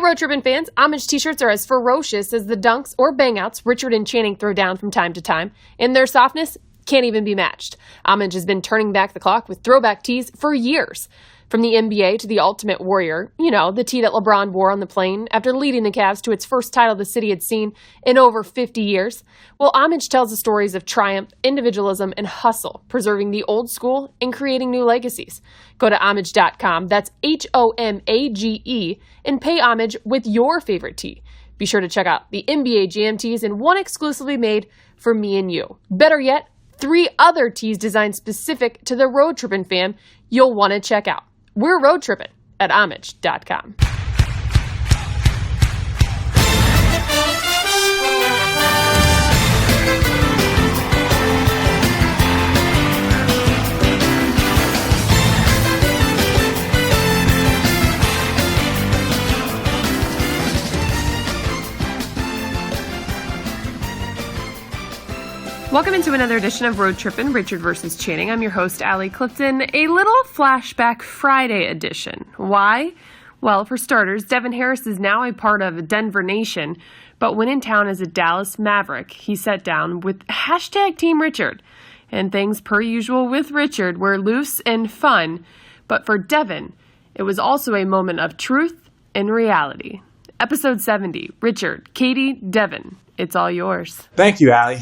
Road Trippin' fans, homage t-shirts are as ferocious as the dunks or bangouts Richard and Channing throw down from time to time, and their softness can't even be matched. Homage has been turning back the clock with throwback tees for years. From the NBA to the Ultimate Warrior, you know, the tee that LeBron wore on the plane after leading the Cavs to its first title the city had seen in over 50 years. Well, homage tells the stories of triumph, individualism, and hustle, preserving the old school and creating new legacies. Go to homage.com, that's HOMAGE, and pay homage with your favorite tee. Be sure to check out the NBA Jam tees and one exclusively made for me and you. Better yet, 3 other tees designed specific to the Road Trippin' fam you'll want to check out. We're Road Trippin' at homage.com. Welcome into another edition of Road Trippin', Richard versus Channing. I'm your host, Allie Clifton. A little Flashback Friday edition. Why? Well, for starters, Devin Harris is now a part of Denver Nation, but when in town as a Dallas Maverick, he sat down with hashtag Team Richard. And things, per usual with Richard, were loose and fun. But for Devin, it was also a moment of truth and reality. Episode 70, Richard, Katie, Devin, it's all yours. Thank you, Allie.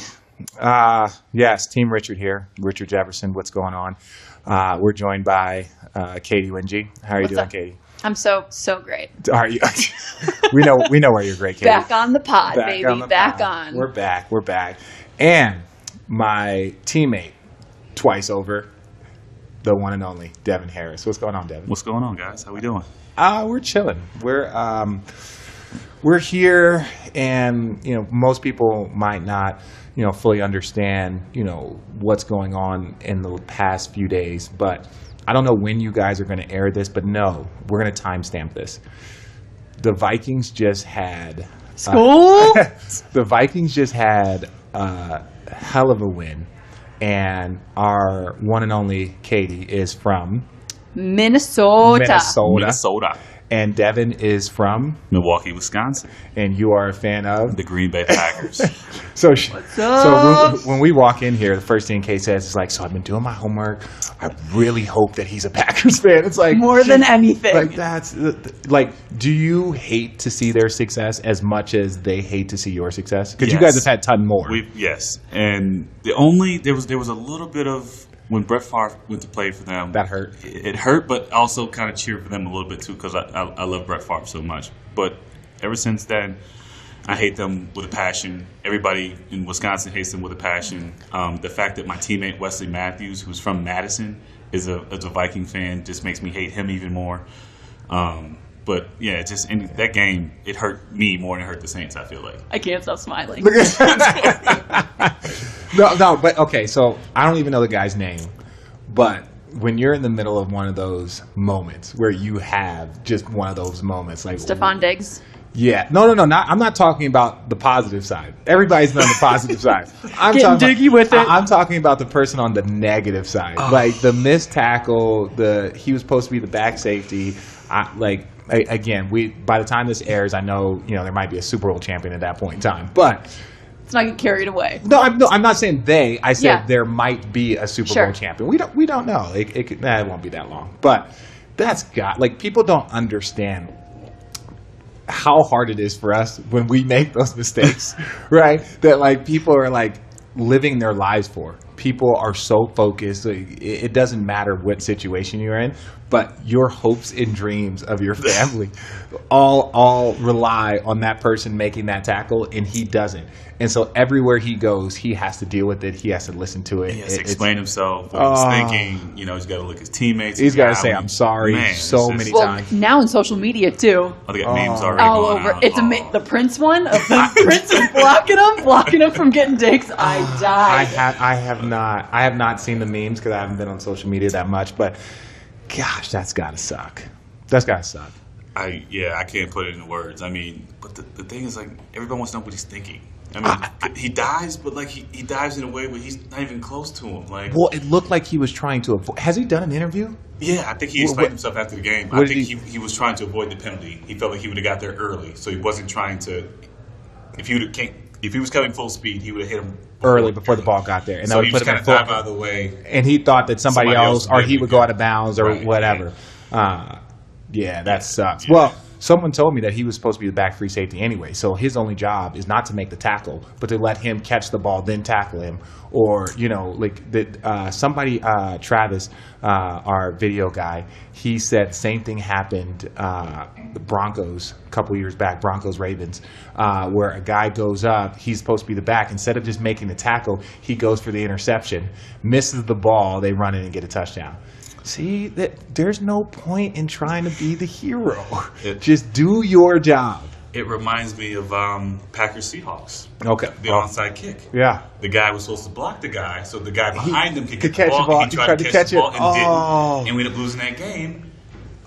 Yes, Team Richard here. Richard Jefferson, what's going on? We're joined by Katie Wingy. How are you doing, Katie? I'm so great. Are you? we know where you're great, Katie. Back on the pod, baby. Back on. We're back. And my teammate, twice over, the one and only Devin Harris. What's going on, Devin? What's going on, guys? How we doing? We're chilling. We're here, and most people might not fully understand what's going on in the past few days, but I don't know when you guys are going to air this, but no, we're going to timestamp this. The Vikings just had the Vikings just had a hell of a win, and our one and only Katie is from Minnesota. And Devin is from Milwaukee, Wisconsin. And you are a fan of the Green Bay Packers. So when we walk in here, the first thing Kate says is like, "So I've been doing my homework. I really hope that he's a Packers fan." It's like more than anything. Like that's like, do you hate to see their success as much as they hate to see your success? Because you guys have had a ton more. Yes, and there was a little bit of. When Brett Favre went to play for them, that hurt. It hurt, but also kind of cheered for them a little bit too because I love Brett Favre so much. But ever since then, I hate them with a passion. Everybody in Wisconsin hates them with a passion. The fact that my teammate Wesley Matthews, who's from Madison, is a Viking fan, just makes me hate him even more. But yeah, just in that game, it hurt me more than it hurt the Saints, I feel like. I can't stop smiling. No, but okay, so I don't even know the guy's name, but when you're in the middle of one of those moments where you have just one of those moments, like Stephon Diggs. Yeah, no, I'm not talking about the positive side. Everybody's on the positive side. I'm Getting talking diggy with it. I'm talking about the person on the negative side, like the missed tackle. He was supposed to be the back safety. Again, by the time this airs, I know there might be a Super Bowl champion at that point in time, but let's not get carried away. No, I'm not saying they. I said there might be a Super Bowl champion. We don't know. It won't be that long, but people don't understand how hard it is for us when we make those mistakes, right? That people are living their lives for. People are so focused. It doesn't matter what situation you're in, but your hopes and dreams of your family all rely on that person making that tackle, and he doesn't. And so everywhere he goes, he has to deal with it. He has to listen to it. He has to explain himself, what he's thinking. He's got to look at his teammates. He's got to say, "I'm sorry," many times. Now in social media too. Oh, they got memes already all going over. out. It's the Prince one of the Prince is blocking him from getting digs. I died. I have not seen the memes because I haven't been on social media that much. But gosh, that's gotta suck. I can't put it into words. I mean, but the thing is, everybody wants to know what he's thinking. I mean, he dives, but like he dives in a way where he's not even close to him. Like, well, it looked like he was trying to avoid. Has he done an interview? Yeah, I think he explained himself after the game. I think he was trying to avoid the penalty. He felt like he would have got there early, so he wasn't trying to. If he was coming full speed, he would have hit him early before the ball got there, and so that would he put was him kind of dive out of the way. And he thought that somebody else or he would go out of bounds or whatever. Yeah, that sucks. Yeah. Well, someone told me that he was supposed to be the back free safety anyway, so his only job is not to make the tackle, but to let him catch the ball, then tackle him. Or, Travis, our video guy, he said the same thing happened the Broncos a couple years back, Broncos-Ravens, where a guy goes up, he's supposed to be the back. Instead of just making the tackle, he goes for the interception, misses the ball, they run in and get a touchdown. See, there's no point in trying to be the hero. Just do your job. It reminds me of Packers Seahawks. Okay. The onside kick. Yeah. The guy was supposed to block the guy, so the guy behind him could catch the ball. He tried to catch the ball and didn't. And we ended up losing that game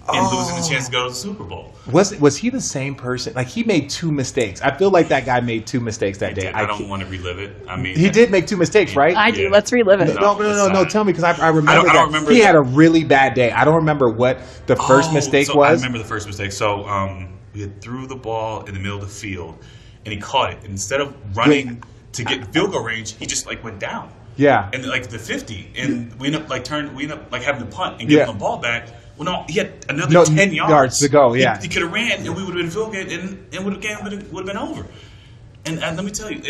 and losing the chance to go to the Super Bowl. Was he the same person? Like, he made 2 mistakes. I feel like that guy made 2 mistakes that day. I don't want to relive it. I mean, he did make 2 mistakes, right? I do. Let's relive it. No. Tell me, because I remember he had a really bad day. I don't remember what the first mistake was. I remember the first mistake. So we had threw the ball in the middle of the field, and he caught it. And instead of running to get field goal range, he just went down. Yeah. And the 50, and we ended up having to punt and give him the ball back. Well, no, he had another 10 yards to go. Yeah, he could have ran, and we would have been field goal, and the game would have been over. And let me tell you,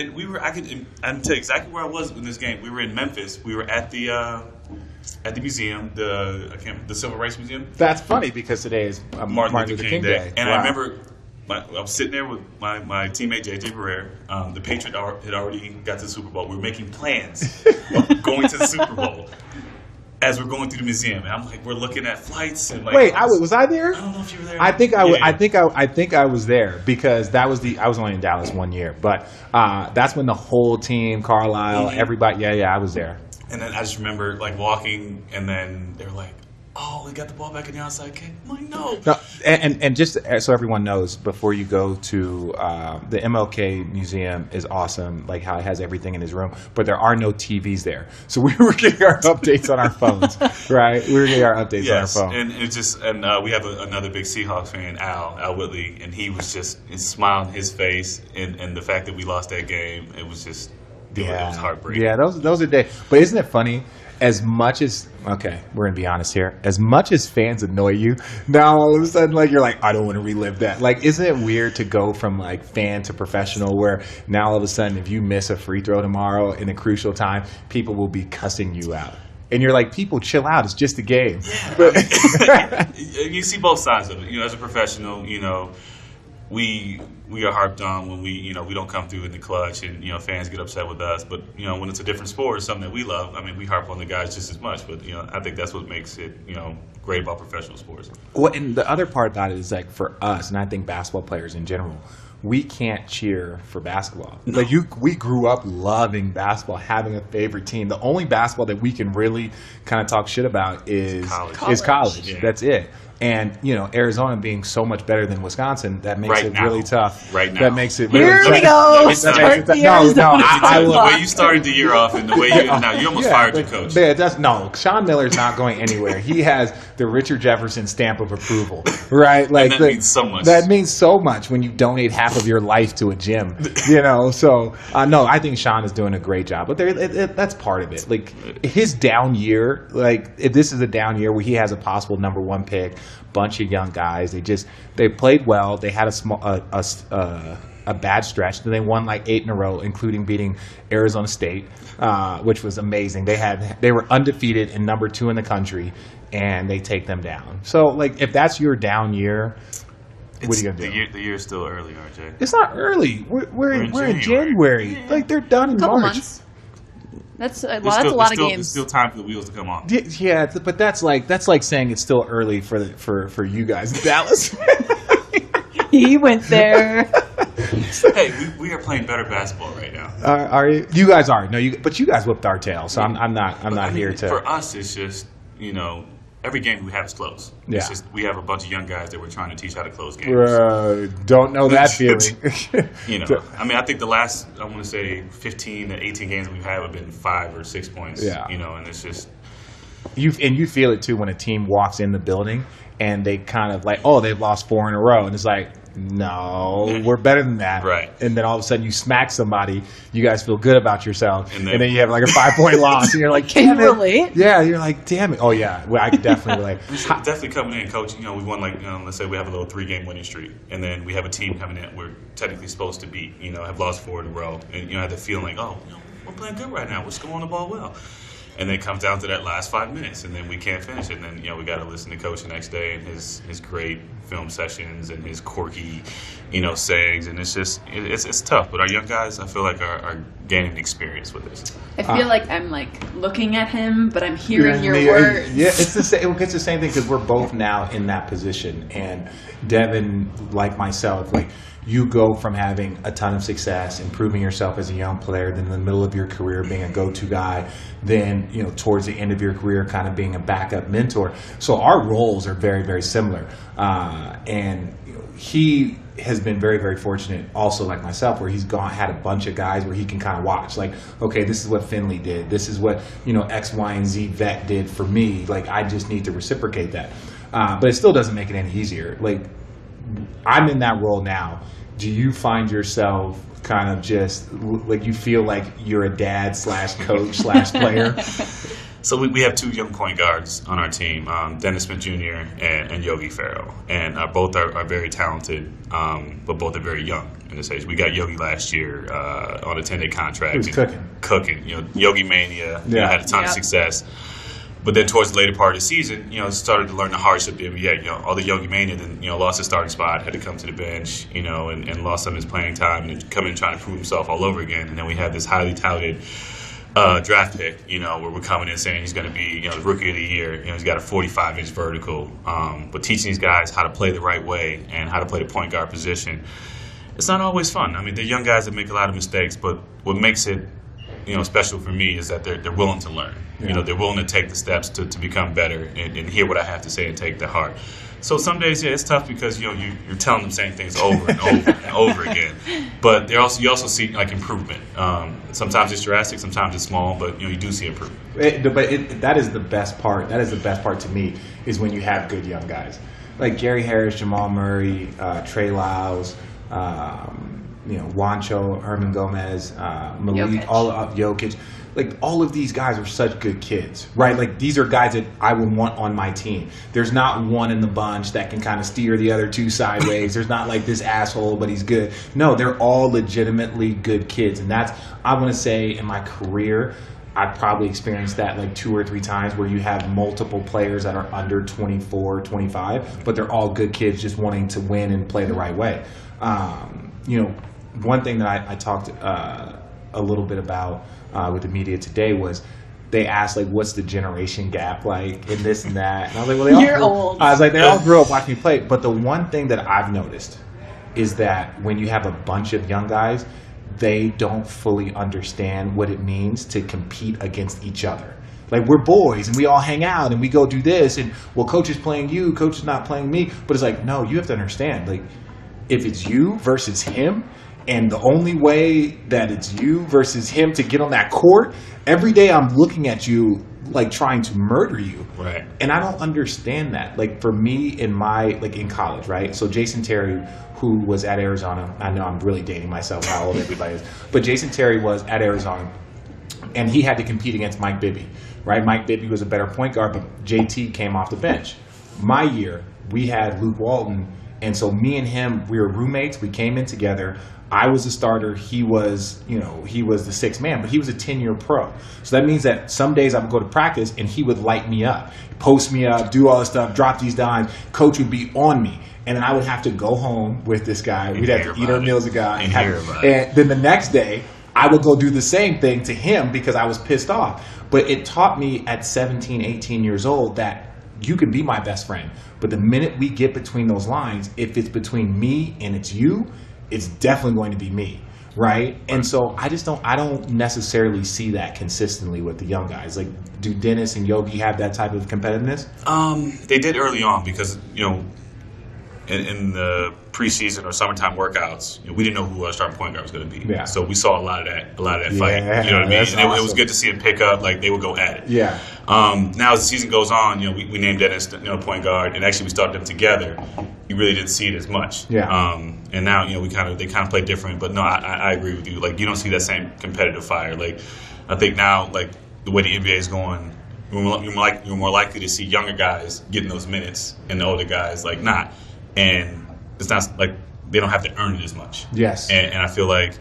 I can tell you exactly where I was in this game. We were in Memphis. We were at the museum, the Civil Rights Museum. That's funny because today is Martin Luther King Day. And I remember I was sitting there with my teammate J.J. Barrere. The Patriot had already got to the Super Bowl. We were making plans of going to the Super Bowl. As we're going through the museum, and I'm like, we're looking at flights and like. Wait, was I there? I don't know if you were there. I think I was there because I was only in Dallas 1 year, but that's when the whole team, Carlisle, everybody, I was there. And then I just remember walking, and then they were like, "Oh, we got the ball back in the onside kick." I'm like, no. And just so everyone knows, before you go to the MLK Museum is awesome, like how it has everything in his room, but there are no TVs there. So we were getting our updates on our phones, right? We were getting our updates on our phone. And it just we have another big Seahawks fan, Al Whitley, and he was just smile on his face, and the fact that we lost that game, it was just it was heartbreaking. Yeah, those are days. But isn't it funny? As much as, okay, we're going to be honest here, as much as fans annoy you, now all of a sudden, you're like, I don't want to relive that. Isn't it weird to go from, fan to professional where now all of a sudden, if you miss a free throw tomorrow in a crucial time, people will be cussing you out. And you're like, people, chill out. It's just a game. Yeah. But you see both sides of it. As a professional, we are harped on when we don't come through in the clutch, and fans get upset with us. But when it's a different sport, it's something that we love. I mean, we harp on the guys just as much. But I think that's what makes it great about professional sports. Well, and the other part about it is for us, and I think basketball players in general, we can't cheer for basketball. No. We grew up loving basketball, having a favorite team. The only basketball that we can really kind of talk shit about is college. Yeah. That's it. And, Arizona being so much better than Wisconsin, that makes really tough. Right now. That makes it really tough. Here we go. The way you started the year off and the way you almost fired your coach. Sean Miller's not going anywhere. He has the Richard Jefferson stamp of approval, right? That means so much. That means so much when you donate half of your life to a gym, So, no, I think Sean is doing a great job. But that's part of it. His down year, if this is a down year where he has a possible number 1 pick, bunch of young guys. They played well. They had a bad stretch. Then they won 8 in a row, including beating Arizona State, which was amazing. They were undefeated and number 2 in the country, and they take them down. So if that's your down year, what are you gonna do? The year's still early, RJ. It's not early. We're in January. They're done in March. Months. That's a lot of games. There's still time for the wheels to come on. Yeah, but that's like saying it's still early for you guys in Dallas. He went there. Hey, we are playing better basketball right now. Are you? You guys are. No, but you guys whipped our tail, so I'm not here to. For us, it's just every game we have is close. Yeah. It's just we have a bunch of young guys that we're trying to teach how to close games. Don't know that feeling. I mean, I think the last, I want to say 15 to 18 games we've had have been 5 or 6 points. Yeah. And it's just you feel it too when a team walks in the building and they kind of like, oh, they've lost 4 in a row, and it's like, no, we're better than that. Right. And then all of a sudden you smack somebody, you guys feel good about yourself, and then you have like a 5-point loss, and you're like, can you relate? Yeah, you're like, damn it. Oh yeah, well, I could definitely relate. Definitely coming in, coach. We won let's say we have a little 3-game winning streak, and then we have a team coming in we're technically supposed to beat. Have lost 4 in a row, and have the feeling like, we're playing good right now. We're scoring the ball well. And then it comes down to that last 5 minutes, and then we can't finish it. And then, we got to listen to Coach the next day and his great film sessions and his quirky, sayings. And it's just, it's tough. But our young guys, I feel like, are gaining experience with this. I feel like I'm, looking at him, but I'm hearing your words. Yeah, it's the same thing because we're both now in that position. And Devin, like myself, you go from having a ton of success, improving yourself as a young player, then in the middle of your career being a go-to guy, then towards the end of your career kind of being a backup mentor. So our roles are very, very similar. And he has been very, very fortunate also like myself where he's had a bunch of guys where he can kind of watch okay, this is what Finley did. This is what, X, Y, and Z vet did for me. I just need to reciprocate that. But it still doesn't make it any easier. I'm in that role now. Do you find yourself kind of just you feel like you're a dad / coach / player? So we have 2 young point guards on our team, Dennis Smith Jr. and Yogi Ferrell, and both are very talented, but both are very young in this age. We got Yogi last year on a 10-day contract. He was cooking. Yogi Mania. Had a ton of success. But then towards the later part of the season, started to learn the hardship of the NBA. All the Yogi Mania, then, lost his starting spot, had to come to the bench, and lost some of his playing time and come in trying to prove himself all over again. And then we had this highly touted draft pick, where we're coming in saying he's going to be, the rookie of the year. He's got a 45-inch vertical. But teaching these guys how to play the right way and how to play the point guard position, it's not always fun. I mean, they're young guys that make a lot of mistakes, but what makes it special for me is that they're willing to learn. They're willing to take the steps to become better and hear what I have to say and take to heart. So some days, it's tough because you're telling them the same things over and over and over again. But you also see improvement. Sometimes it's drastic, sometimes it's small, but you do see improvement. That is the best part. That is the best part to me is when you have good young guys like Gary Harris, Jamal Murray, Trey Lyles. Juancho, Herman Gomez, Malik, Jokic. All of these guys are such good kids, right? These are guys that I would want on my team. There's not one in the bunch that can kind of steer the other 2 sideways. There's not this asshole, but he's good. No, they're all legitimately good kids. And that's, I want to say, in my career, I've probably experienced that 2 or 3 times where you have multiple players that are under 24, 25, but they're all good kids just wanting to win and play the right way. One thing that I talked a little bit about with the media today was they asked what's the generation gap in this and that, and I was like, well, You're old. I was like, they all grew up watching me play. But the one thing that I've noticed is that when you have a bunch of young guys, they don't fully understand what it means to compete against each other. We're boys and we all hang out and we go do this and coach is playing you, coach is not playing me. But it's no, you have to understand if it's you versus him. And the only way that it's you versus him to get on that court, every day I'm looking at you trying to murder you. Right. And I don't understand that. For me in my, in college, right? So Jason Terry, who was at Arizona, I know I'm really dating myself how old everybody is, but Jason Terry was at Arizona and he had to compete against Mike Bibby, right? Mike Bibby was a better point guard, but JT came off the bench. My year, we had Luke Walton, and so me and him, we were roommates. We came in together. I was the starter. He was the 6th man, but he was a 10-year pro. So that means that some days I would go to practice and he would light me up, post me up, do all this stuff, drop these dimes. Coach would be on me. And then I would have to go home with this guy. We'd have to eat our meals with a guy. And then the next day, I would go do the same thing to him because I was pissed off. But it taught me at 17, 18 years old that you can be my best friend. But the minute we get between those lines, if it's between me and it's you, it's definitely going to be me. right? And so I don't necessarily see that consistently with the young guys. Like, do Dennis and Yogi have that type of competitiveness? They did early on because, in the preseason or summertime workouts, we didn't know who our starting point guard was going to be. Yeah. So we saw a lot of that fight. You know what I mean? And it was good to see them pick up. Like, they would go at it. Yeah. Now as the season goes on, we named Dennis, point guard, and actually we started them together. You really didn't see it as much. Yeah. And now, they kind of play different. But no, I agree with you. Like, you don't see that same competitive fire. Like, I think now, like, the way the NBA is going, you're more likely to see younger guys getting those minutes and the older guys like not. And it's not like they don't have to earn it as much. Yes. And I feel like,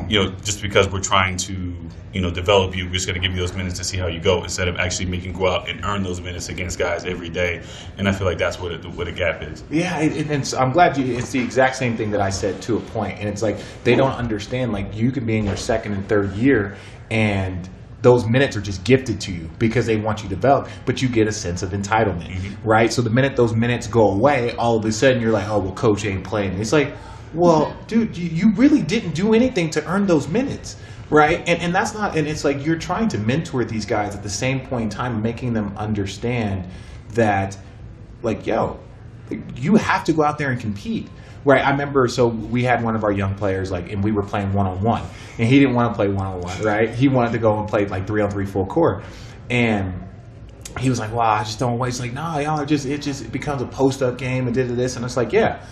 just because we're trying to, develop you, we're just going to give you those minutes to see how you go instead of actually making you go out and earn those minutes against guys every day. And I feel like that's what the gap is. Yeah, and I'm glad it's the exact same thing that I said to a point. And it's like they don't understand, like, you could be in your second and third year and those minutes are just gifted to you because they want you to develop, but you get a sense of entitlement, right? So the minute those minutes go away, all of a sudden you're like, oh, well, coach ain't playing. And it's like, well, dude, you really didn't do anything to earn those minutes, right? And that's not, and it's like you're trying to mentor these guys at the same point in time, making them understand that, like, yo, you have to go out there and compete. Right, I remember, so we had one of our young players, like, and we were playing one-on-one, and he didn't want to play one-on-one, right? He wanted to go and play, like, 3-on-3 full court, and he was like, wow, I just don't wait. He's like, no, y'all are it becomes a post-up game and did this, and it's like, yeah,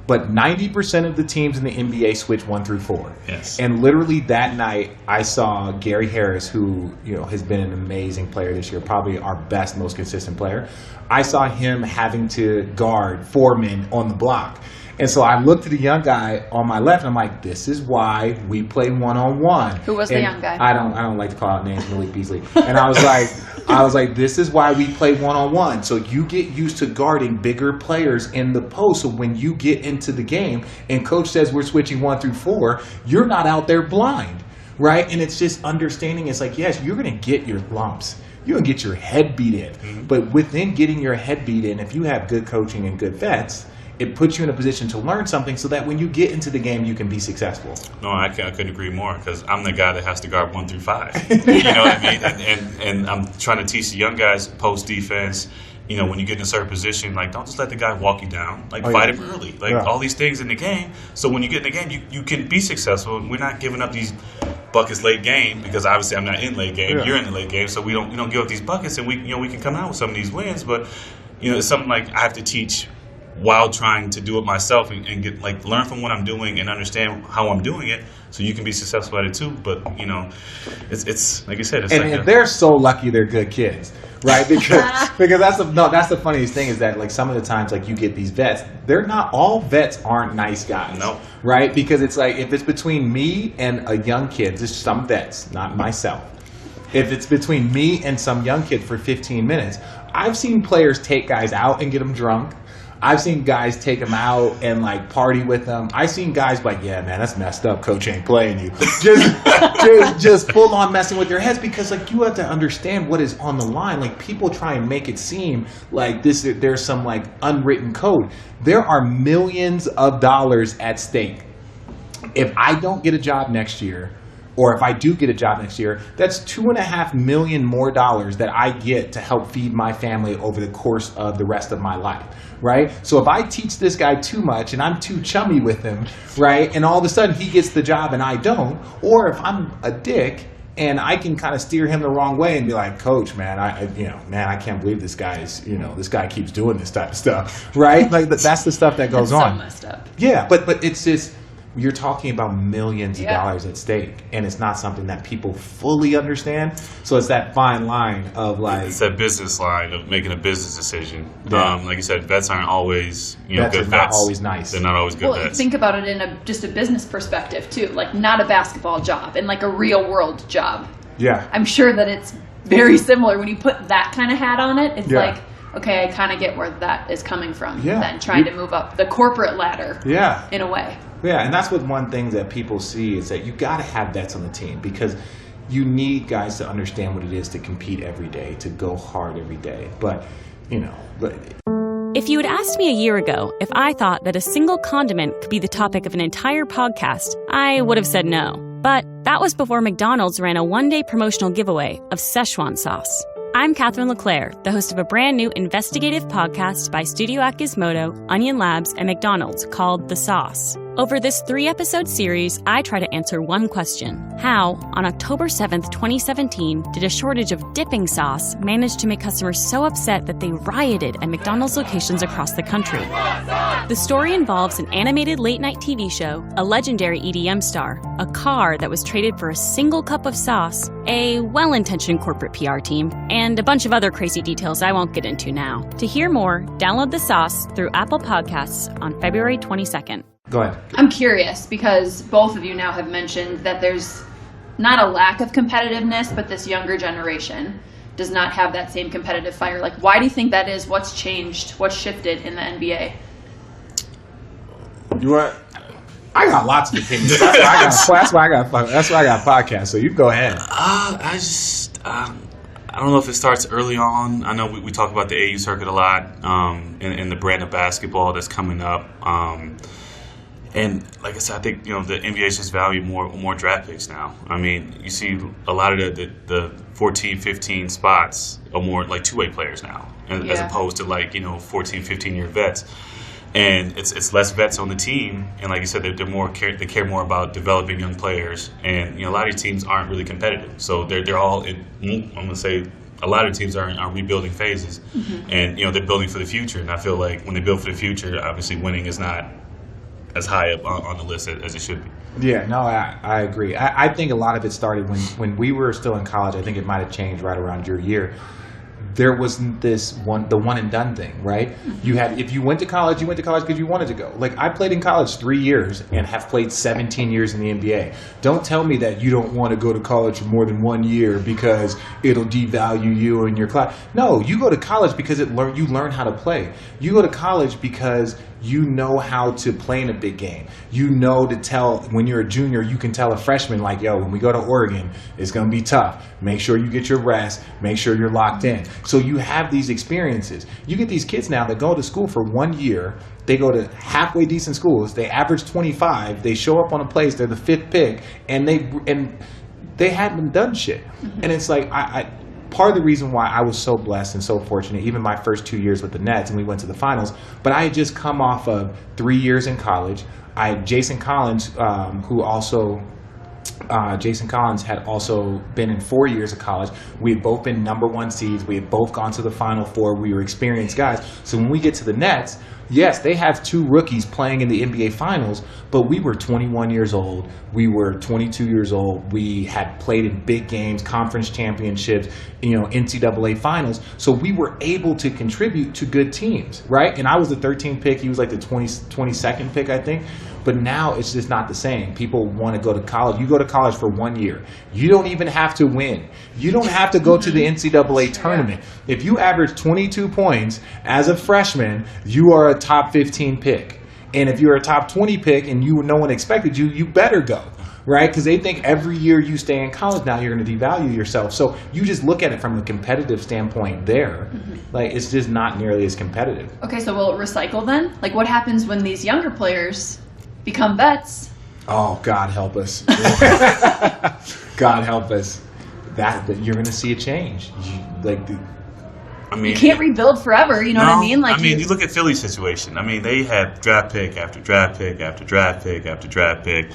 but 90% of the teams in the NBA switch 1 through 4. Yes. And literally that night, I saw Gary Harris, who, has been an amazing player this year, probably our best, most consistent player. I saw him having to guard 4 men on the block. And so I looked at the young guy on my left, and I'm like, this is why we play one-on-one. Who was the young guy? I don't like to call out names, Malik Beasley. And I was like, this is why we play one-on-one. So you get used to guarding bigger players in the post. So when you get into the game and coach says we're switching 1 through 4, you're not out there blind, right? And it's just understanding. It's like, yes, you're going to get your lumps. You're going to get your head beat in. Mm-hmm. But within getting your head beat in, if you have good coaching and good vets, it puts you in a position to learn something so that when you get into the game, you can be successful. No, I couldn't agree more because I'm the guy that has to guard 1 through 5. You know what I mean? And I'm trying to teach the young guys post defense. When you get in a certain position, like, don't just let the guy walk you down. Like, fight him early. Like, all these things in the game. So when you get in the game, you can be successful. And we're not giving up these buckets late game because obviously I'm not in late game. You're in the late game, so we don't give up these buckets, and we can come out with some of these wins. But it's something like I have to teach while trying to do it myself and get learn from what I'm doing and understand how I'm doing it, so you can be successful at it too. But it's like you said, and they're so lucky they're good kids, right? Because that's the funniest thing is that like some of the times like you get these vets, they're not all vets aren't nice guys, no, right? Because it's like if it's between me and a young kid, there's some vets, not myself. If it's between me and some young kid for 15 minutes, I've seen players take guys out and get them drunk. I've seen guys take them out and like party with them. I've seen guys like, yeah, man, that's messed up. Coach ain't playing you. Just full on messing with their heads because like you have to understand what is on the line. Like people try and make it seem like there's some like unwritten code. There are millions of dollars at stake. If I don't get a job next year, or if I do get a job next year, that's $2.5 million more that I get to help feed my family over the course of the rest of my life, right? So if I teach this guy too much and I'm too chummy with him, right, and all of a sudden he gets the job and I don't, or if I'm a dick and I can kind of steer him the wrong way and be like, Coach, man, I can't believe this guy keeps doing this type of stuff, right? Like that's the stuff that goes on. So messed up. Yeah, but it's just. You're talking about millions of dollars at stake, and it's not something that people fully understand. So it's that fine line of like... It's that business line of making a business decision. Yeah. Like you said, vets aren't always good vets. Vets are not always nice. They're not always good vets. Well, think about it in just a business perspective, too. Like, not a basketball job and, like, a real-world job. Yeah. I'm sure that it's very similar. When you put that kind of hat on it, it's like... Okay, I kind of get where that is coming from. Yeah. Then trying to move up the corporate ladder. Yeah. In a way. Yeah, and that's what one thing that people see is that you got to have vets on the team because you need guys to understand what it is to compete every day, to go hard every day. But If you had asked me a year ago if I thought that a single condiment could be the topic of an entire podcast, I would have said no. But that was before McDonald's ran a one-day promotional giveaway of Szechuan sauce. I'm Catherine LeClaire, the host of a brand new investigative podcast by Studio at Gizmodo, Onion Labs, and McDonald's called The Sauce. Over this 3-episode series, I try to answer one question. How, on October 7th, 2017, did a shortage of dipping sauce manage to make customers so upset that they rioted at McDonald's locations across the country? The story involves an animated late-night TV show, a legendary EDM star, a car that was traded for a single cup of sauce, a well-intentioned corporate PR team, and a bunch of other crazy details I won't get into now. To hear more, download The Sauce through Apple Podcasts on February 22nd. Go ahead. I'm curious because both of you now have mentioned that there's not a lack of competitiveness, but this younger generation does not have that same competitive fire. Like, why do you think that is? What's changed? What's shifted in the NBA? You want? I got lots of opinions. That's why I got podcasts. So you go ahead. I don't know if it starts early on. I know we talk about the AU circuit a lot, and the brand of basketball that's coming up. And like I said, I think the NBA just value more draft picks now. I mean, you see a lot of the 14, 15 spots are more like two-way players now, as opposed to 14, 15-year vets. And it's less vets on the team, and like you said, they care more about developing young players. And a lot of these teams aren't really competitive, so they're all in. I'm gonna say a lot of teams are in rebuilding phases, and they're building for the future. And I feel like when they build for the future, obviously winning is not as high up on the list as it should be. Yeah, no, I agree. I think a lot of it started when we were still in college. I think it might have changed right around your year. There wasn't the one and done thing, right? If you went to college, you went to college because you wanted to go. Like, I played in college 3 years and have played 17 years in the NBA. Don't tell me that you don't want to go to college for more than 1 year because it'll devalue you and your class. No, you go to college because you learn how to play. You go to college because you know how to play in a big game. You know to tell, when you're a junior, you can tell a freshman, like, yo, when we go to Oregon, it's going to be tough. Make sure you get your rest. Make sure you're locked in. So you have these experiences. You get these kids now that go to school for 1 year. They go to halfway decent schools. They average 25. They show up on a place. They're the 5th pick. And they haven't done shit. And it's like, part of the reason why I was so blessed and so fortunate, even my first 2 years with the Nets, and we went to the finals, but I had just come off of 3 years in college. Jason Collins, Jason Collins had also been in 4 years of college. We had both been number 1 seeds. We had both gone to the Final Four. We were experienced guys. So when we get to the Nets, yes, they have 2 rookies playing in the NBA Finals, but we were 21 years old. We were 22 years old. We had played in big games, conference championships, NCAA Finals. So we were able to contribute to good teams, right? And I was the 13th pick. He was like the 22nd pick, I think. But now it's just not the same. People want to go to college. You go to college for 1 year. You don't even have to win. You don't have to go to the NCAA tournament. If you average 22 points as a freshman, you are a top 15 pick. And if you're a top 20 pick and no one expected you, you better go, right? Because they think every year you stay in college now you're going to devalue yourself. So you just look at it from a competitive standpoint there. Like, it's just not nearly as competitive. Okay, so will it recycle then? Like, what happens when these younger players become vets? Oh, God help us. God help us. That you're going to see a change. You can't rebuild forever, you know what I mean? You look at Philly's situation. I mean, they had draft pick after draft pick after draft pick after draft pick.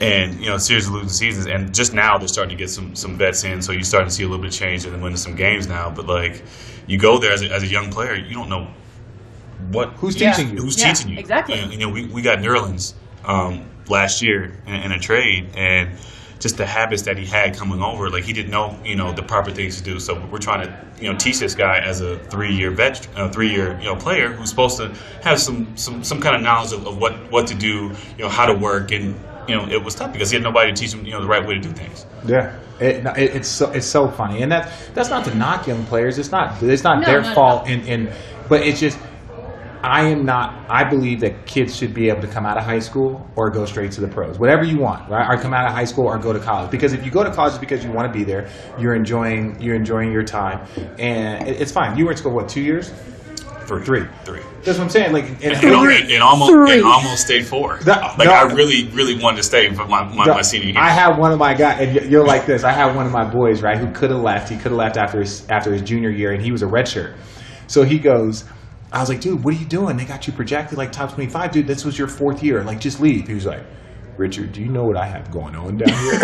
And, series of losing seasons. And just now they're starting to get some vets in, so you're starting to see a little bit of change and then winning some games now. But, you go there as a young player, you don't know who's teaching you. Who's teaching you? Exactly. We got Nerlens last year in a trade, and just the habits that he had coming over, like, he didn't know the proper things to do. So we're trying to teach this guy as a 3-year player who's supposed to have some kind of knowledge of what to do, how to work, and it was tough because he had nobody to teach him the right way to do things. Yeah. It's so funny, and that's not to knock young players. It's not their fault. But it's just, I believe that kids should be able to come out of high school or go straight to the pros. Whatever you want, right? Or come out of high school or go to college. Because if you go to college, it's because you want to be there. You're enjoying your time, and it's fine. You were in school, 2 years? Three. That's what I'm saying. Like, it almost stayed 4. I really wanted to stay for my senior year. I have one of my guys, and you're like this. I have one of my boys, right, who could have left. He could have left after his junior year, and he was a redshirt. So he goes, I was like, dude, what are you doing? They got you projected like top 25, dude. This was your 4th year. Like, just leave. He was like, Richard, do you know what I have going on down here?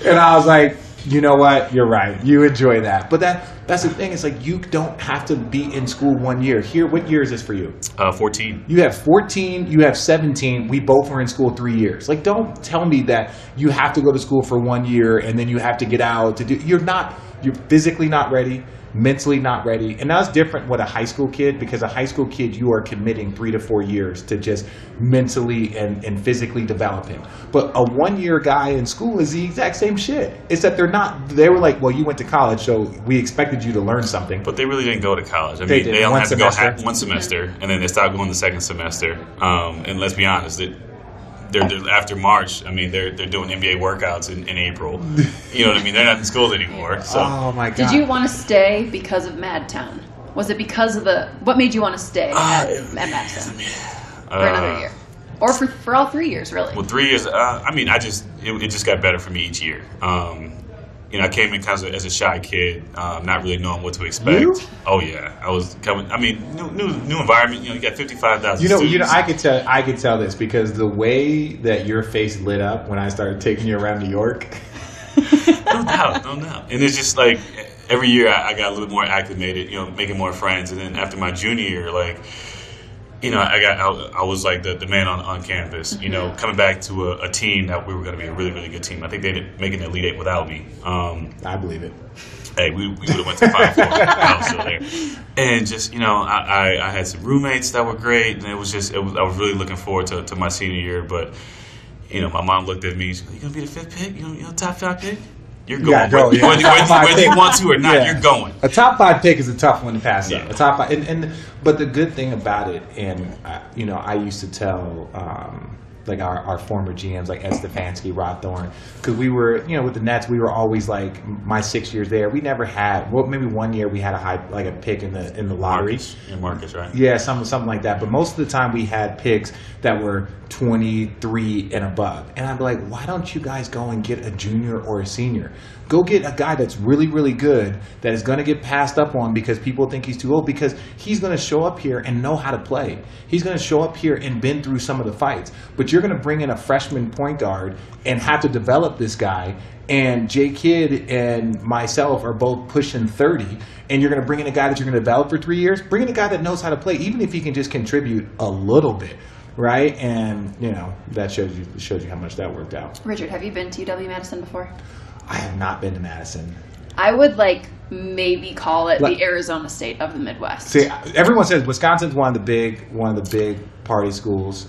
And I was like, you know what? You're right. You enjoy that. But that's the thing. It's like you don't have to be in school 1 year. Here, what year is this for you? 14. You have 14. You have 17. We both were in school 3 years. Like, don't tell me that you have to go to school for 1 year and then you have to get out to do. You're physically not ready. Mentally not ready. And that's different with a high school kid, because a high school kid, you are committing 3 to 4 years to just mentally and physically develop him. But a 1 year guy in school is the exact same shit. It's that they were like, well, you went to college, so we expected you to learn something. But they really didn't go to college. I mean, they only had to go one semester, and then they stopped going the second semester. And let's be honest, they're after March, I mean, they're doing NBA workouts in April. You know what I mean? They're not in schools anymore. So. Oh, my God. Did you want to stay because of Madtown? Was it because of what made you want to stay at Madtown for another year? Or for all 3 years, really? Well, 3 years, I mean, it just got better for me each year. I came in kind of as a shy kid, not really knowing what to expect. You? Oh yeah, I was coming. I mean, new environment. You got 55,000. students. I could tell this because the way that your face lit up when I started taking you around New York. No doubt. And it's just like every year I got a little bit more acclimated. Making more friends, and then after my junior year, like. I was like the man on campus, coming back to a team that we were going to be a really, really good team. I think they didn't make an Elite 8 without me. I believe it. Hey, we would have went to Final Four. I was still there. And just, I had some roommates that were great, and I was really looking forward to my senior year. But, my mom looked at me, she's like, you going to be the 5th pick? You top 5 pick? You're going. Whether you want to or not, you're going. A top 5 pick is a tough one to pass up. A top 5, but the good thing about it, and I used to tell like our former GMs like Ed Stefanski, Rod Thorne, because we were with the Nets, we were always like my 6 years there. We never had maybe 1 year we had a pick in the lottery. Marcus, right? Yeah, something like that. But most of the time we had picks that were 23 and above. And I'd be like, why don't you guys go and get a junior or a senior? Go get a guy that's really, really good that is going to get passed up on because people think he's too old, because he's going to show up here and know how to play. He's going to show up here and been through some of the fights. But you're going to bring in a freshman point guard and have to develop this guy. And Jay Kidd and myself are both pushing 30. And you're going to bring in a guy that you're going to develop for 3 years. Bring in a guy that knows how to play, even if he can just contribute a little bit. Right? And, that shows you how much that worked out. Richard, have you been to UW-Madison before? I have not been to Madison. I would maybe call it the Arizona State of the Midwest. See, everyone says Wisconsin's one of the big party schools.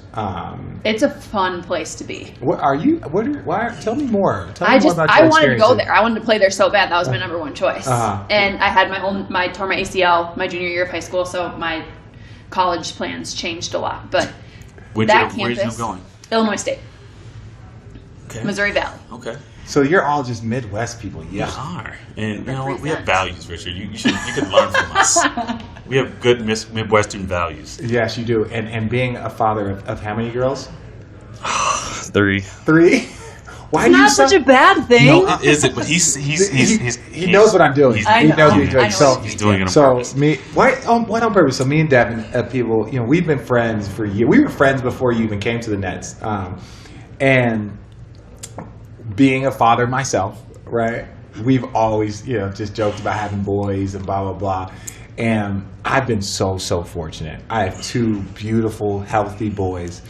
It's a fun place to be. What are you? Tell me more. I wanted to go there. I wanted to play there so bad. That was my number one choice. And I had tore my ACL my junior year of high school, so my college plans changed a lot. But where'd you end up going? Illinois State. Okay. Missouri Valley. Okay. So you're all just Midwest people, yeah. We are, and we have values, Richard. You could learn from us. We have good Midwestern values. Yes, you do. And being a father of how many girls? 3. 3? Why it's not such a bad thing. No, it isn't. But he knows what I'm doing. He knows what he's doing. So he's doing it on purpose. What on purpose? So me and Devin, people, we've been friends for years. We were friends before you even came to the Nets, and. Being a father myself, right? We've always, just joked about having boys and blah, blah, blah. And I've been so fortunate. I have 2 beautiful, healthy boys,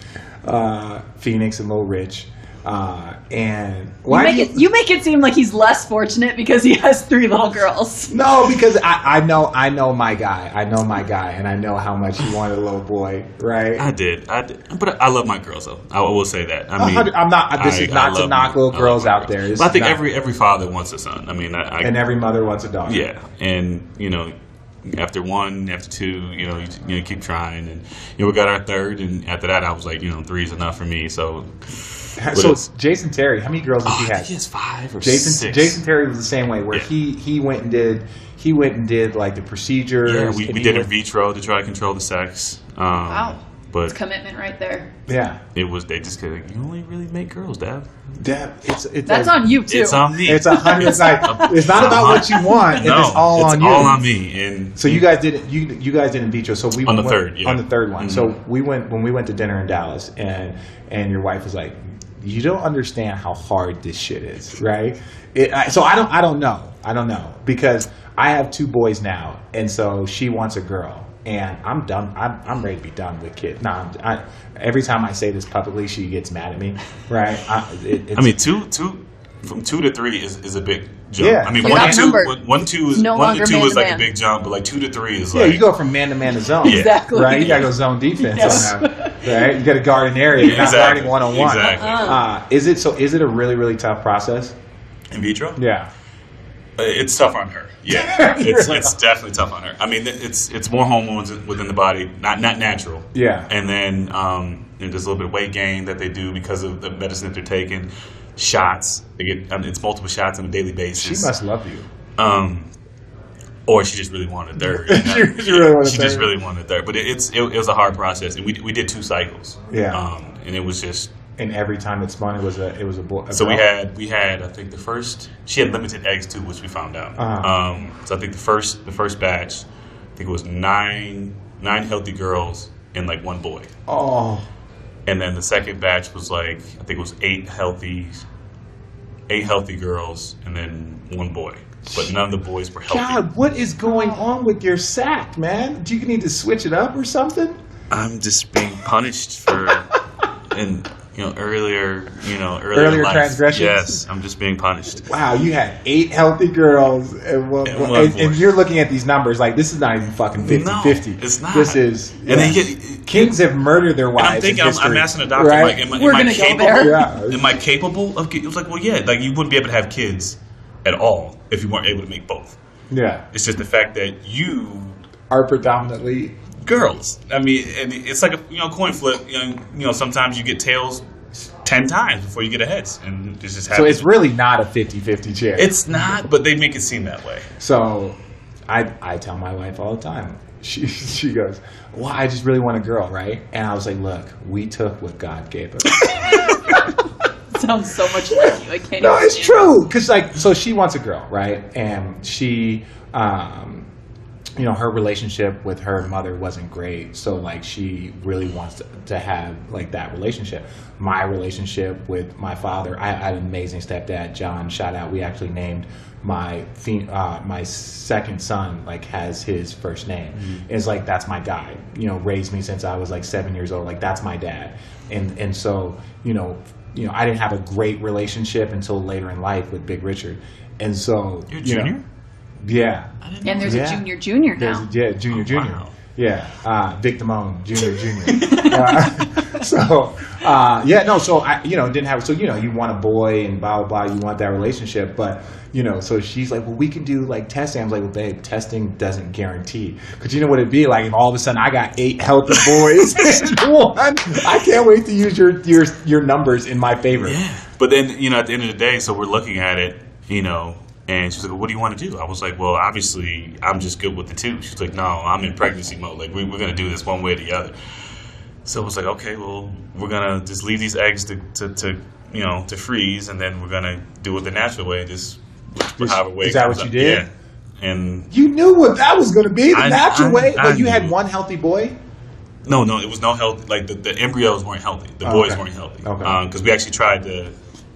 Phoenix and Lil Rich. And you make it seem like he's less fortunate because he has 3 little girls. No, because I know my guy. I know my guy, and I know how much he wanted a little boy, right? I did. But I love my girls, though. I will say that. I mean, I'm not. This is not to knock little girls out there. But I think every father wants a son. I mean, and every mother wants a daughter. Yeah, and after one, after two, you keep trying, and we got our third, and after that, I was like, 3 is enough for me. So Jason Terry, how many girls did he have? He has 5 or 6. Jason Terry was the same way, where he went and did like the procedures. Yeah, we did in vitro to try to control the sex. Wow. But it's commitment right there. Yeah, they just you only really make girls, Dad. That's on you too. It's on me. It's 100. It's not about what you want. No, it's all on you. All on me. And so you guys did in vitro. So we on the went, third. Yeah. On the third one. Mm-hmm. So when we went to dinner in Dallas, and your wife was like, "You don't understand how hard this shit is, right?" So I don't know because I have 2 boys now, and so she wants a girl. And I'm done. I'm ready to be done with kids. Every time I say this publicly, she gets mad at me, right? From 2 to 3 is a big jump. Yeah. I mean, So 1 to 2 is no 1 to 2 is like man-to-man. a big jump, but like 2 to 3 is like you go from man to man to zone. Yeah. Exactly. Right, you gotta go zone defense. Yes. On that, right, you got to guard an area. You're not guarding one-on-one. Exactly. Is it a really, really tough process? In vitro? Yeah. It's tough on her. Yeah, it's definitely tough on her. I mean, it's more hormones within the body, not natural. Yeah. And then there's a little bit of weight gain that they do because of the medicine that they're taking. Shots. They get it's multiple shots on a daily basis. She must love you. Or she just really wanted third. She just really wanted third. But it was a hard process, and we did 2 cycles. Yeah. And it was just. And every time it spun, it was a boy. So we had I think the first, she had limited eggs too, which we found out. So I think the first batch, I think it was nine healthy girls and like 1 boy. Oh. And then the second batch was like, I think it was 8 healthy girls and then 1 boy. But none of the boys were healthy. God, what is going on with your sack, man? Do you need to switch it up or something? I'm just being punished for earlier life. Transgressions. Yes, I'm just being punished. Wow, you had 8 healthy girls and 1 boy. And you're looking at these numbers like this is not even fucking 50-50. No, it's not. This is. And then kings have murdered their wives. And I'm thinking, I'm asking the doctor, right? like, We're gonna go there. Yeah. Am I capable of? It was like, well, yeah, like you wouldn't be able to have kids at all if you weren't able to make both. Yeah, it's just the fact that you are predominantly girls. I mean, and it's like a coin flip. Sometimes you get tails 10 times before you get a heads, and this just happens. So it's really not a 50-50 chance. It's not, but they make it seem that way. So I tell my wife all the time. She goes, well, I just really want a girl, right? And I was like, look, we took what God gave us. Sounds so much like you. I can't. No, it's true. Because so she wants a girl, right? And she, her relationship with her mother wasn't great. So like she really wants to have like that relationship. My relationship with my father, I had an amazing stepdad, John. Shout out. We actually named my second son like has his first name. Mm-hmm. It's like that's my guy. Raised me since I was like 7 years old. Like that's my dad. And so I didn't have a great relationship until later in life with Big Richard. And so you're junior. Yeah. And there's a junior now. Junior. Wow. Yeah, Vic Damone, junior. So I didn't have. So you want a boy and blah blah blah. You want that relationship, but So she's like, well, we can do like testing. I was like, well, babe, testing doesn't guarantee. Because you know what it'd be like if all of a sudden I got 8 healthy boys and 1. I can't wait to use your numbers in my favor. Yeah. But then at the end of the day, so we're looking at it, And she's like, well, what do you want to do? I was like, well, obviously, I'm just good with the 2. She's like, no, I'm in pregnancy mode. Like, we're going to do this one way or the other. So I was like, okay, well, we're going to just leave these eggs to freeze, and then we're going to do it the natural way. Is that what you did? Yeah. And you knew what that was going to be, the natural way? But you had 1 healthy boy? No, it was no healthy. Like, the embryos weren't healthy. The boys weren't healthy. Okay. Because we actually tried to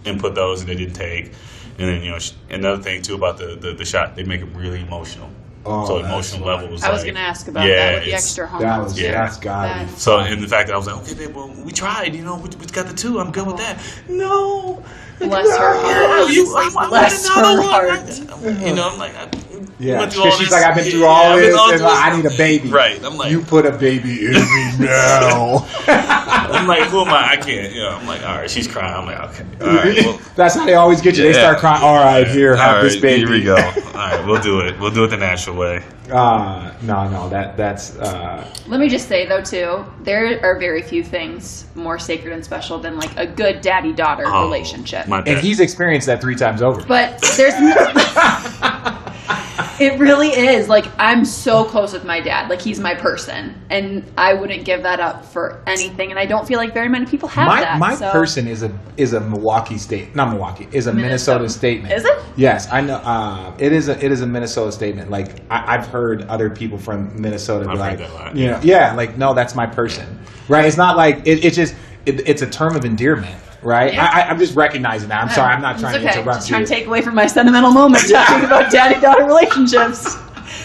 input those, and they didn't take. And then, another thing, too, about the shot, they make it really emotional. Oh, so emotional level was I was going to ask about that with the extra hormones. That's got it. So, and the fact that I was like, okay, babe, well, we tried, we got the 2. I'm good with that. No. Bless her heart. Bless her heart. I'm like, Yeah, went through all she's this. like, I've been through all this, and I need a baby. Right. I'm like, you put a baby in me now. I'm like, who am I? I can't. I'm like, all right, she's crying. I'm like, okay. All right, well, that's how they always get you. They start crying. All right, here, have this baby. Here we go. All right, we'll do it. We'll do it the natural way. No, that's. Let me just say though too, there are very few things more sacred and special than like a good daddy-daughter relationship. And he's experienced that 3 times over. But there's it really is. Like, I'm so close with my dad. Like, he's my person. And I wouldn't give that up for anything. And I don't feel like very many people have that. My person is a Milwaukee state. Not Milwaukee. Is a Minnesota statement. Is it? Yes, I know. It is a Minnesota statement. Like, I've heard other people from Minnesota be like, no, that's my person. Right? It's not like, it's a term of endearment. Right? Yeah. I'm just recognizing that. I'm sorry. I'm not trying to interrupt just trying to take away from my sentimental moment talking about daddy-daughter relationships.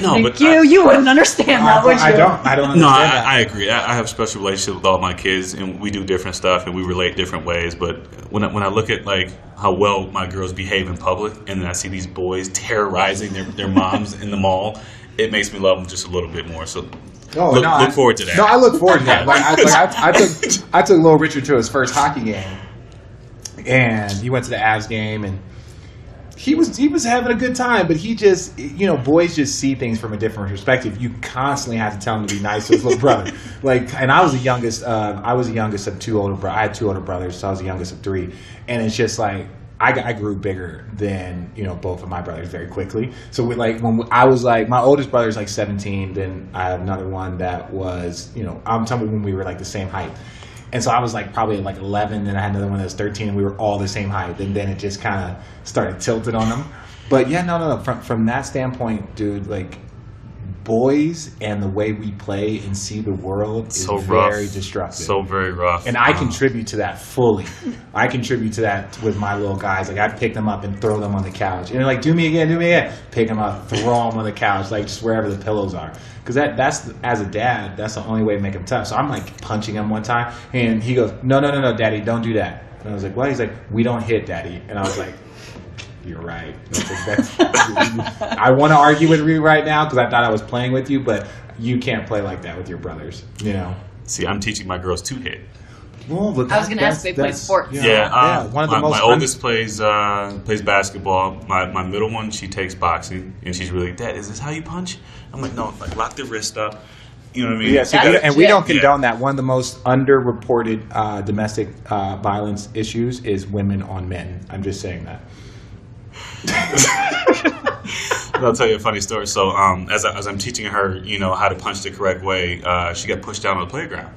No, Thank you. You wouldn't understand that, would you? I don't understand that. I agree. I have a special relationship with all my kids, and we do different stuff, and we relate different ways. But when I look at like how well my girls behave in public, and then I see these boys terrorizing their moms in the mall, it makes me love them just a little bit more. So look forward to that. No, I look forward to that. I took little Richard to his first hockey game. And he went to the Avs game, and he was having a good time. But he just, boys just see things from a different perspective. You constantly have to tell him to be nice to his little brother. And I was the youngest. Of 2 older brothers. I had 2 older brothers, so I was the youngest of 3. And it's just like I grew bigger than both of my brothers very quickly. So when I was like, my oldest brother's like 17. Then I have another one that was I'm talking when we were like the same height. And so I was like probably like 11, and I had another one that was 13, and we were all the same height. And then it just kind of started tilted on them. But yeah, no. From that standpoint, dude, like boys and the way we play and see the world is very destructive. So very rough. And I contribute to that fully. I contribute to that with my little guys. Like, I pick them up and throw them on the couch. And they're like, do me again. Pick them up, throw them on the couch, like just wherever the pillows are. Because that's as a dad, that's the only way to make him tough. So I'm like punching him one time, and he goes, no, Daddy, don't do that. And I was like, what? He's like, we don't hit, Daddy. And I was like, you're right. I want to argue with you right now because I thought I was playing with you, but you can't play like that with your brothers. See, I'm teaching my girls to hit. Well, I was going to ask if they play sports. One of the most my oldest plays basketball. My middle one, she takes boxing, and she's really, Dad, is this how you punch? I'm like, no, like lock the wrist up. You know what I mean? Yeah, and we don't condone that. One of the most underreported domestic violence issues is women on men. I'm just saying that. I'll tell you a funny story. So as I'm teaching her, how to punch the correct way, she got pushed down on the playground.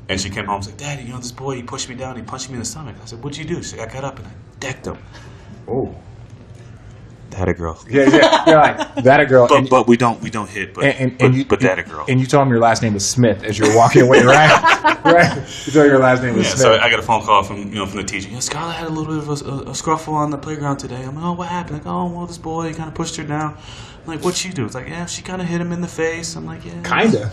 And she came home and said, Daddy, this boy, he pushed me down. He punched me in the stomach. I said, what'd you do? She said, I got up and I decked him. Oh. That a girl. Yeah. You're like, that a girl. But we don't hit. But that a girl. And you told him your last name was Smith as you were walking away, right? Right. You told her your last name was Smith. So I got a phone call from the teacher. Scarlett had a little bit of a scruffle on the playground today. I'm like, oh, what happened? Like, oh, well, this boy kind of pushed her down. I'm like, what'd she do? It's like, yeah, she kind of hit him in the face. I'm like, yeah. Kinda.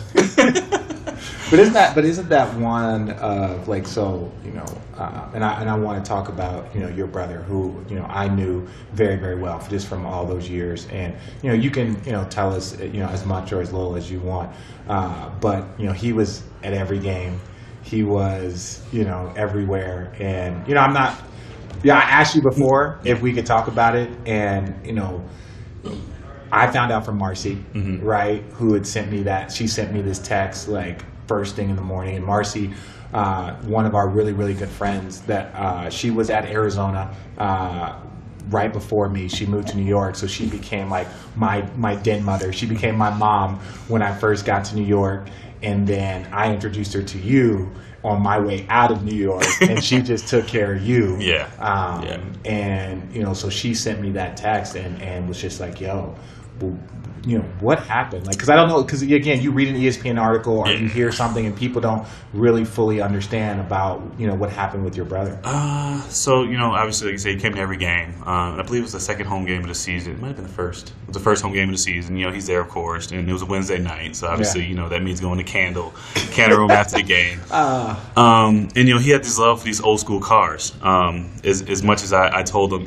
But isn't that one of like, so and I want to talk about your brother who I knew very, very well just from all those years, and you can tell us as much or as little as you want, but he was at every game, he was everywhere, and I'm not. I asked you before if we could talk about it, and I found out from Marcy, right, who had sent me that. She sent me this text like first thing in the morning, and Marcy, one of our really, really good friends, that she was at Arizona right before me. She moved to New York, so she became like my den mother. She became my mom when I first got to New York, and then I introduced her to you on my way out of New York, and she just took care of you. And so she sent me that text and was just like, yo, well, what happened? Like, because I don't know, because again, you read an ESPN article or you hear something and people don't really fully understand about what happened with your brother. So obviously, like you say, he came to every game. I believe it was the second home game of the season. It might have been the first. It was the first home game of the season. He's there, of course, and it was a Wednesday night. So obviously, that means going to candle room after the game. And he had this love for these old school cars. As much as I told him,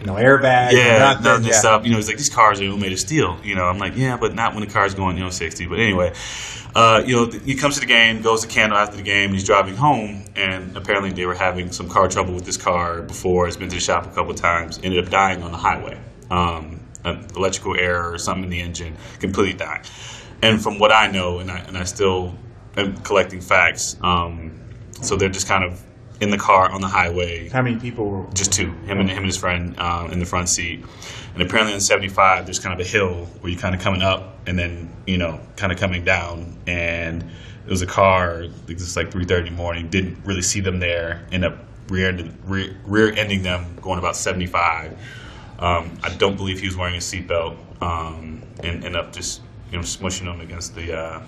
no airbag, nothing and stuff. He's like, these cars are made of steel. I'm like, yeah, but not when the car's going 60. But anyway, he comes to the game, goes to Candle after the game, and he's driving home, and apparently they were having some car trouble with this car before. It's been to the shop a couple of times. Ended up dying on the highway. An electrical error or something in the engine, completely dying. And from what I know, and I still am collecting facts, so they're just kind of in the car on the highway. How many people were? Just two, him and his friend in the front seat. And apparently on 75, there's kind of a hill where you're kind of coming up and then, kind of coming down. And it was a car, it's like 3:30 in the morning, didn't really see them there, ended up rear-ending them going about 75. I don't believe he was wearing a seatbelt, and ended up just smushing them against the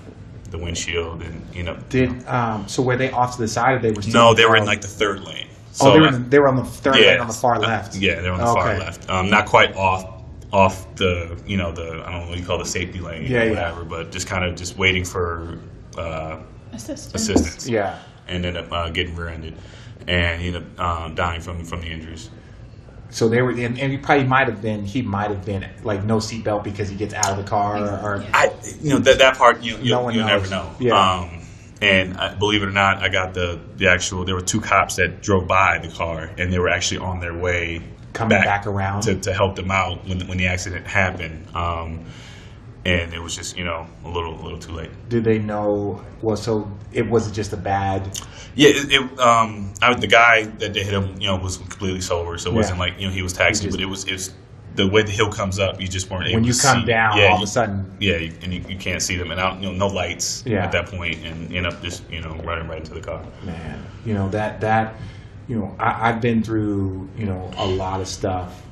windshield, and so were they off to the side, or they were still no, they were in like the third lane. So they were on the third lane on the far left. Yeah, they were on the far left. Not quite off the I don't know what you call the safety lane or whatever, but just kind of just waiting for assistance. Yeah, and ended up getting rear-ended, and he ended up dying from the injuries. So they were, and he might have been like no seatbelt because he gets out of the car, or that part you never know. Yeah. And believe it or not, I got the actual. There were two cops that drove by the car, and they were actually on their way coming back around to help them out when the accident happened. And it was just a little too late. Did they know? Well, so it wasn't just a bad. Yeah, the guy that they hit him, was completely sober, so it wasn't like he was taxiing, but it's the way the hill comes up, you just weren't able to see. When you come down, all of a sudden, and you can't see them, and out, no lights at that point, and end up just running right into the car. Man, that I've been through a lot of stuff,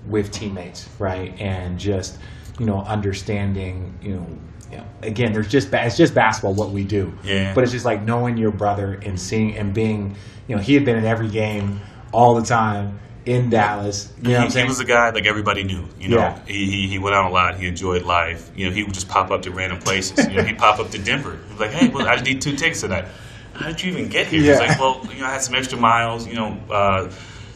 with teammates, right, and just understanding, again, it's just basketball, what we do. Yeah. But it's just like knowing your brother and seeing and being, he had been in every game all the time in Dallas. You know what I'm saying? He was a guy like everybody knew. He went out a lot. He enjoyed life. He would just pop up to random places. He'd pop up to Denver. He'd be like, hey, well, I just need 2 tickets tonight. How did you even get here? He's like, well, I had some extra miles.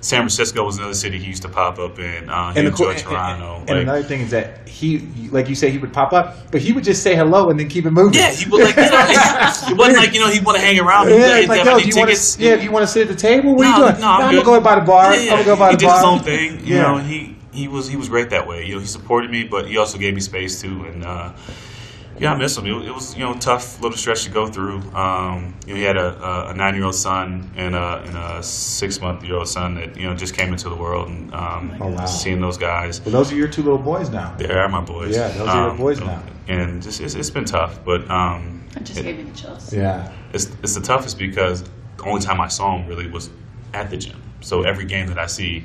San Francisco was another city he used to pop up in. He enjoyed Toronto. And another thing is that he, like you say, he would pop up, but he would just say hello and then keep it moving. Yeah, he would it wasn't like he'd want to hang around. Yeah, like, yo, do you want to sit at the table? What are you doing? No, I'm gonna go by the bar. Yeah, I'm gonna go by the bar. He did his own thing. He was great that way. He supported me, but he also gave me space too. And I miss him. It was tough little stretch to go through. He had a 9-year-old son and a 6-month-old son that just came into the world, and seeing those guys. Well, those are your 2 little boys now. They are my boys. Yeah, those are your boys now. And just it's been tough, but I just gave you the chills. Yeah, it's the toughest because the only time I saw him really was at the gym. So every game that I see,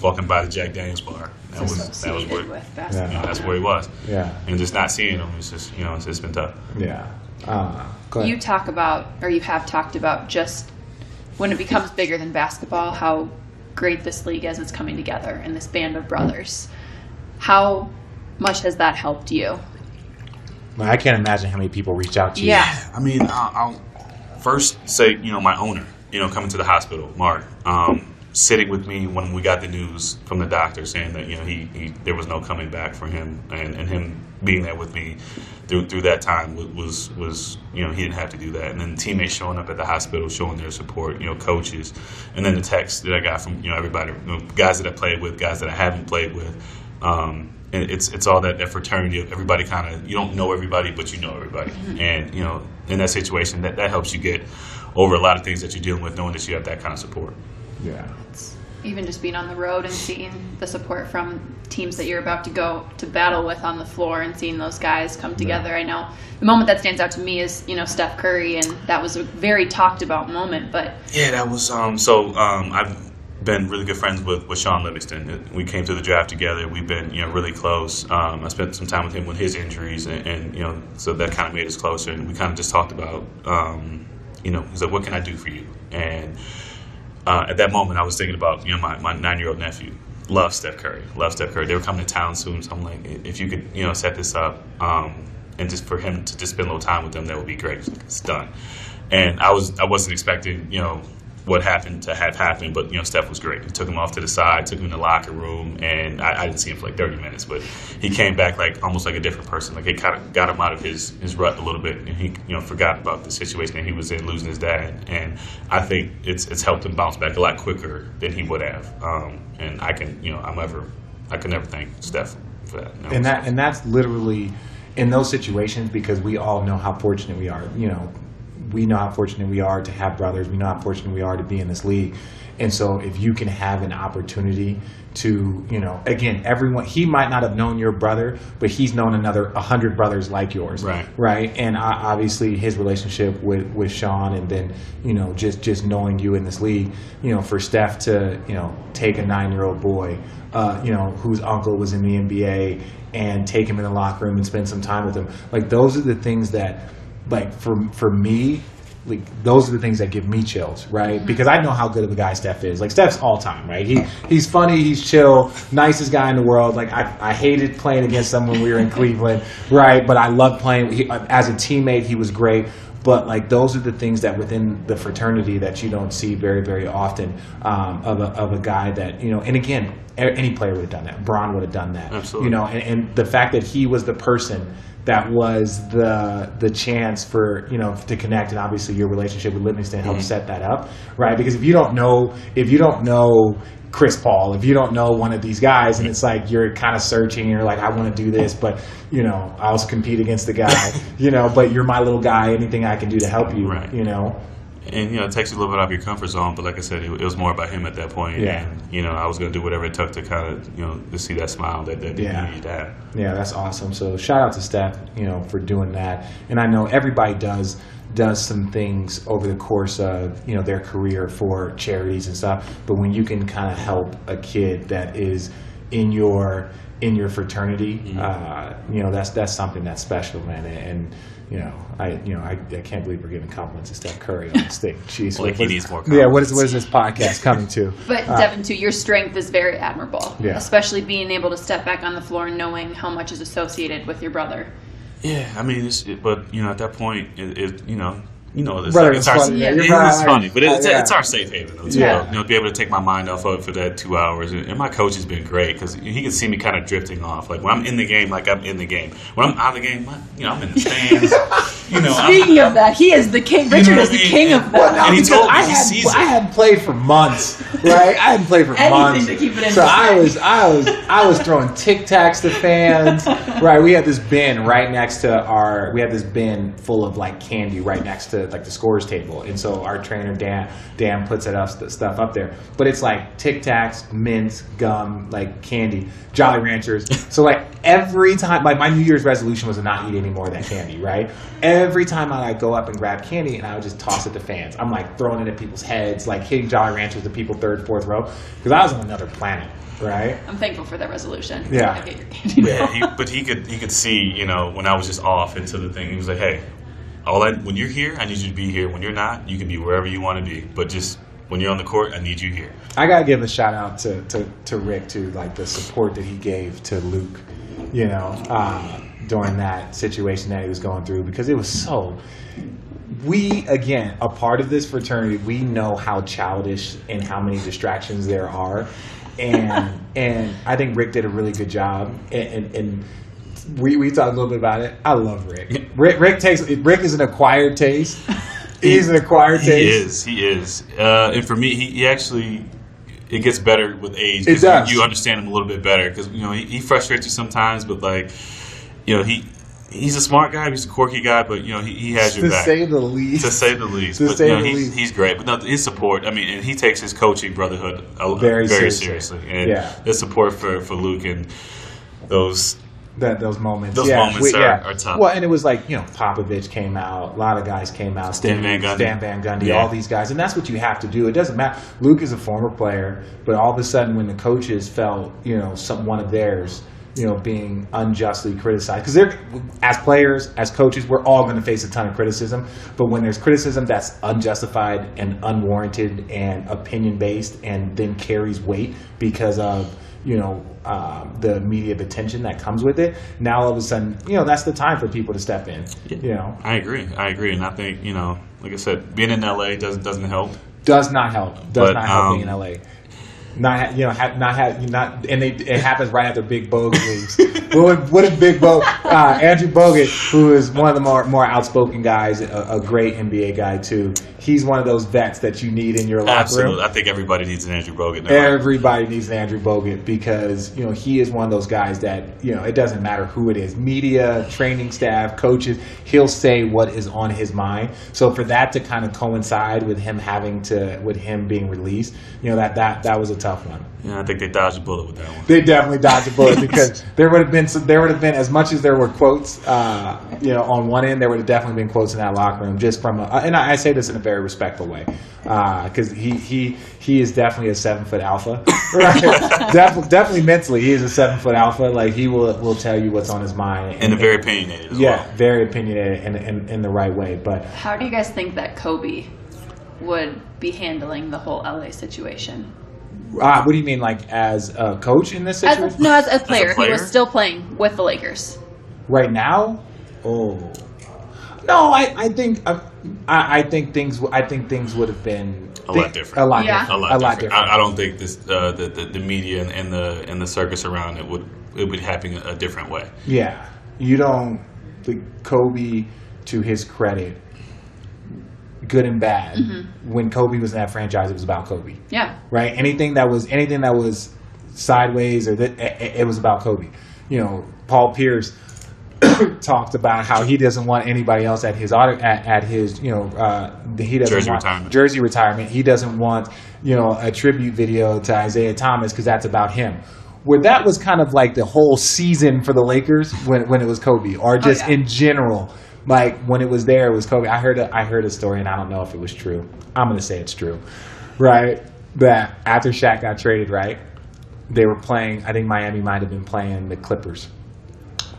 walking by the Jack Daniels bar, that was where that's where he was. Yeah, and just not seeing him, it's just it's been tough. Yeah. Go ahead. You talk about, or you have talked about, just when it becomes bigger than basketball, how great this league is. It's coming together and this band of brothers. How much has that helped you? I can't imagine how many people reach out to you. Yeah, I mean, I'll first say my owner, coming to the hospital, Mark. Sitting with me when we got the news from the doctor saying that he there was no coming back for him, and him being there with me through that time was he didn't have to do that. And then teammates showing up at the hospital showing their support, coaches, and then the text that I got from everybody, guys that I played with, guys that I haven't played with. And it's all that fraternity of everybody kind of, you don't know everybody, but you know everybody. Mm-hmm. And in that situation, that helps you get over a lot of things that you're dealing with, knowing that you have that kind of support. Yeah. Even just being on the road and seeing the support from teams that you're about to go to battle with on the floor and seeing those guys come together. Yeah. I know the moment that stands out to me is, Steph Curry, and that was a very talked about moment. But yeah, that was I've been really good friends with Sean Livingston. We came through the draft together. We've been really close. I spent some time with him with his injuries, and so that kind of made us closer. And we kind of just talked about he's like, what can I do for you? And at that moment, I was thinking about my 9-year-old nephew. Loves Steph Curry. They were coming to town soon, so I'm like, if you could set this up, and just for him to just spend a little time with them, that would be great. It's done. And I wasn't expecting what happened to have happened, but Steph was great. He took him off to the side, took him in the locker room, and I didn't see him for like 30 minutes, but he came back like almost like a different person. Like it kind of got him out of his rut a little bit, and he forgot about the situation that he was in, losing his dad, and I think it's helped him bounce back a lot quicker than he would have. And I can never thank Steph for that. And that's literally in those situations, because we all know how fortunate we are. We know how fortunate we are to have brothers. We know how fortunate we are to be in this league. And so if you can have an opportunity to, again, everyone, he might not have known your brother, but he's known another 100 brothers like yours. Right. And obviously his relationship with Sean, and then, just knowing you in this league, for Steph to, take a 9-year-old boy, whose uncle was in the NBA, and take him in the locker room and spend some time with him. Like, those are the things that, like, for me, like, those are the things that give me chills, right? Because I know how good of a guy Steph is. Like, Steph's all time, right? He's funny, he's chill, nicest guy in the world. Like, I hated playing against him when we were in Cleveland, right? But I loved playing. As a teammate, he was great. But, like, those are the things that within the fraternity that you don't see very, very often, of a guy that, and again, any player would have done that. Bron would have done that. Absolutely. And the fact that he was the person that was the chance for, to connect, and obviously your relationship with Livingston helped set that up, right? Because if you don't know Chris Paul, if you don't know one of these guys, and it's like you're kind of searching, and you're like, I want to do this, but I'll compete against the guy, but you're my little guy. Anything I can do to help you, right. And it takes you a little bit out of your comfort zone, but like I said, it was more about him at that point. Yeah. And I was going to do whatever it took to kind of to see that smile that you need to have. Yeah, that's awesome. So shout out to Steph, for doing that. And I know everybody does some things over the course of their career for charities and stuff. But when you can kind of help a kid that is in your fraternity, that's something that's special, man. And I can't believe we're giving compliments to Steph Curry on the stage. Jeez, like he needs more compliments. Yeah, what is this podcast coming to? But Devin, too, your strength is very admirable. Yeah. Especially being able to step back on the floor and knowing how much is associated with your brother. Yeah, I mean, but at that point, it's funny, but it's our safe haven, though, too. Yeah. Be able to take my mind off of it for that 2 hours. And my coach has been great because he can see me kind of drifting off. Like, when I'm in the game, I'm in the game. When I'm out of the game, I'm in the stands. Speaking of that, he is the king. Richard is the king of that. And he told me I hadn't played for months, right? I hadn't played for months. To keep it in so I was throwing Tic Tacs to fans, right? We had this bin right next to we had this bin full of like candy right next to like the scores table, and so our trainer Dan puts stuff up there, but it's like Tic Tacs, mints, gum, like candy, Jolly Ranchers. So like every time, like my New Year's resolution was to not eat any more of that candy, right? Every time I like go up and grab candy, and I would just toss it to fans. I'm like throwing it at people's heads, like hitting Jolly Ranchers to people 3rd, 4th row, because I was on another planet. Right. I'm thankful for that resolution. Yeah. I get your candy now. But he could see, when I was just off into the thing. He was like, hey, when you're here, I need you to be here. When you're not, you can be wherever you want to be. But just when you're on the court, I need you here. I gotta give a shout out to Rick too, like the support that he gave to Luke, during that situation that he was going through, because it was so. We, again, a part of this fraternity, we know how childish and how many distractions there are, and I think Rick did a really good job, and we talked a little bit about it. I love Rick. Rick is an acquired taste. He's an acquired taste. He is. And for me, he actually, it gets better with age. It does. You understand him a little bit better because he frustrates you sometimes, but like he's a smart guy. He's a quirky guy, but he has your back. To say the least. He's great. But no, his support. I mean, and he takes his coaching brotherhood very seriously. And the support for Luke and those moments. Those moments are tough. Well, and it was like, Popovich came out, a lot of guys came out, Stan Van Gundy, all these guys, and that's what you have to do. It doesn't matter. Luke is a former player, but all of a sudden when the coaches felt, one of theirs, being unjustly criticized, because as players, as coaches, we're all going to face a ton of criticism, but when there's criticism that's unjustified and unwarranted and opinion-based and then carries weight because of the media attention that comes with it, now all of a sudden, that's the time for people to step in. I agree, and I think like I said, being in LA doesn't help. Does not help. Does not help being in LA. It happens right after Big Bogut leaves. What if Big Bogut, Andrew Bogut, who is one of the more outspoken guys, a great NBA guy too. He's one of those vets that you need in your locker room. Absolutely, I think everybody needs an Andrew Bogut. Everybody needs an Andrew Bogut because he is one of those guys that it doesn't matter who it is, media, training staff, coaches. He'll say what is on his mind. So for that to kind of coincide with him being released, that was a tough one. Yeah, I think they dodged a bullet with that one. They definitely dodged a bullet because there would have been as much as there were quotes, on one end, there would have definitely been quotes in that locker room just from and I say this in a very respectful way because he is definitely a 7-foot alpha, right? definitely mentally he is a 7-foot alpha. Like he will tell you what's on his mind and very opinionated as well. Very opinionated in the right way. But how do you guys think that Kobe would be handling the whole LA situation? What do you mean, like as a coach in this situation? As a player. He was still playing with the Lakers. Right now? Oh, no. I think things would have been a lot different. A lot different. I don't think this the media and the circus around it would be happening a different way. Yeah, you don't. Kobe, to his credit, good and bad. Mm-hmm. When Kobe was in that franchise, it was about Kobe. Yeah. Right. Anything that was sideways it was about Kobe. Paul Pierce talked about how he doesn't want anybody else at his he doesn't want jersey retirement. He doesn't want a tribute video to Isaiah Thomas because that's about him. Where that was kind of like the whole season for the Lakers when it was Kobe, or just in general. Like when it was there, it was Kobe. I heard a story, and I don't know if it was true. I'm gonna say it's true, right? That after Shaq got traded, right, they were playing. I think Miami might have been playing the Clippers,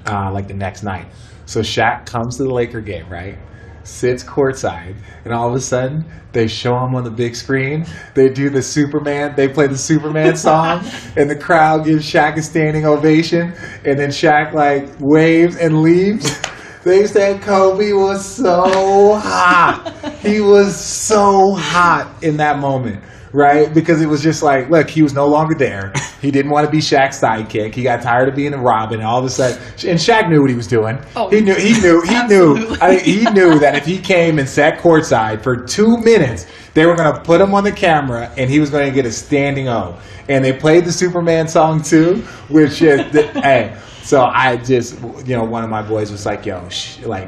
like the next night. So Shaq comes to the Laker game, right? Sits courtside, and all of a sudden they show him on the big screen. They do the Superman. They play the Superman song, and the crowd gives Shaq a standing ovation. And then Shaq waves and leaves. They said Kobe was so hot. He was so hot in that moment, right? Because it was just look, he was no longer there. He didn't want to be Shaq's sidekick. He got tired of being a Robin. And all of a sudden, and Shaq knew what he was doing. Oh, he knew. I think he knew that if he came and sat courtside for 2 minutes, they were going to put him on the camera, and he was going to get a standing O. And they played the Superman song too, which is hey. So I just, one of my boys was like, yo,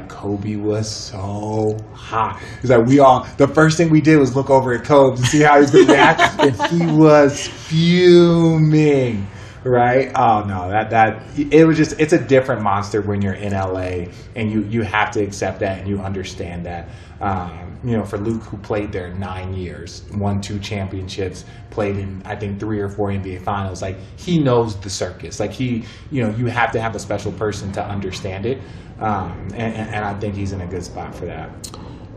Kobe was so hot. He's like, the first thing we did was look over at Kobe to see how he was going to react, and he was fuming, right? Oh, no, it was just, it's a different monster when you're in LA, and you have to accept that, and you understand that. For Luke, who played there 9 years, won 2 championships, played in, I think, 3 or 4 NBA finals, he knows the circus. You have to have a special person to understand it. And I think he's in a good spot for that.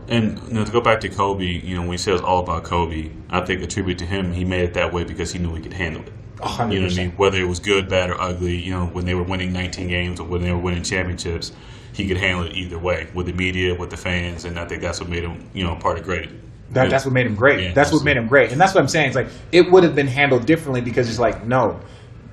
And to go back to Kobe, when he says all about Kobe, I think a tribute to him, he made it that way because he knew he could handle it. 100%. You know what I mean? Whether it was good, bad, or ugly, when they were winning 19 games or when they were winning championships, he could handle it either way, with the media, with the fans, and I think that's what made him, part of great. That's what made him great. Yeah, that's what made him great. And that's what I'm saying. It's it would have been handled differently because it's no,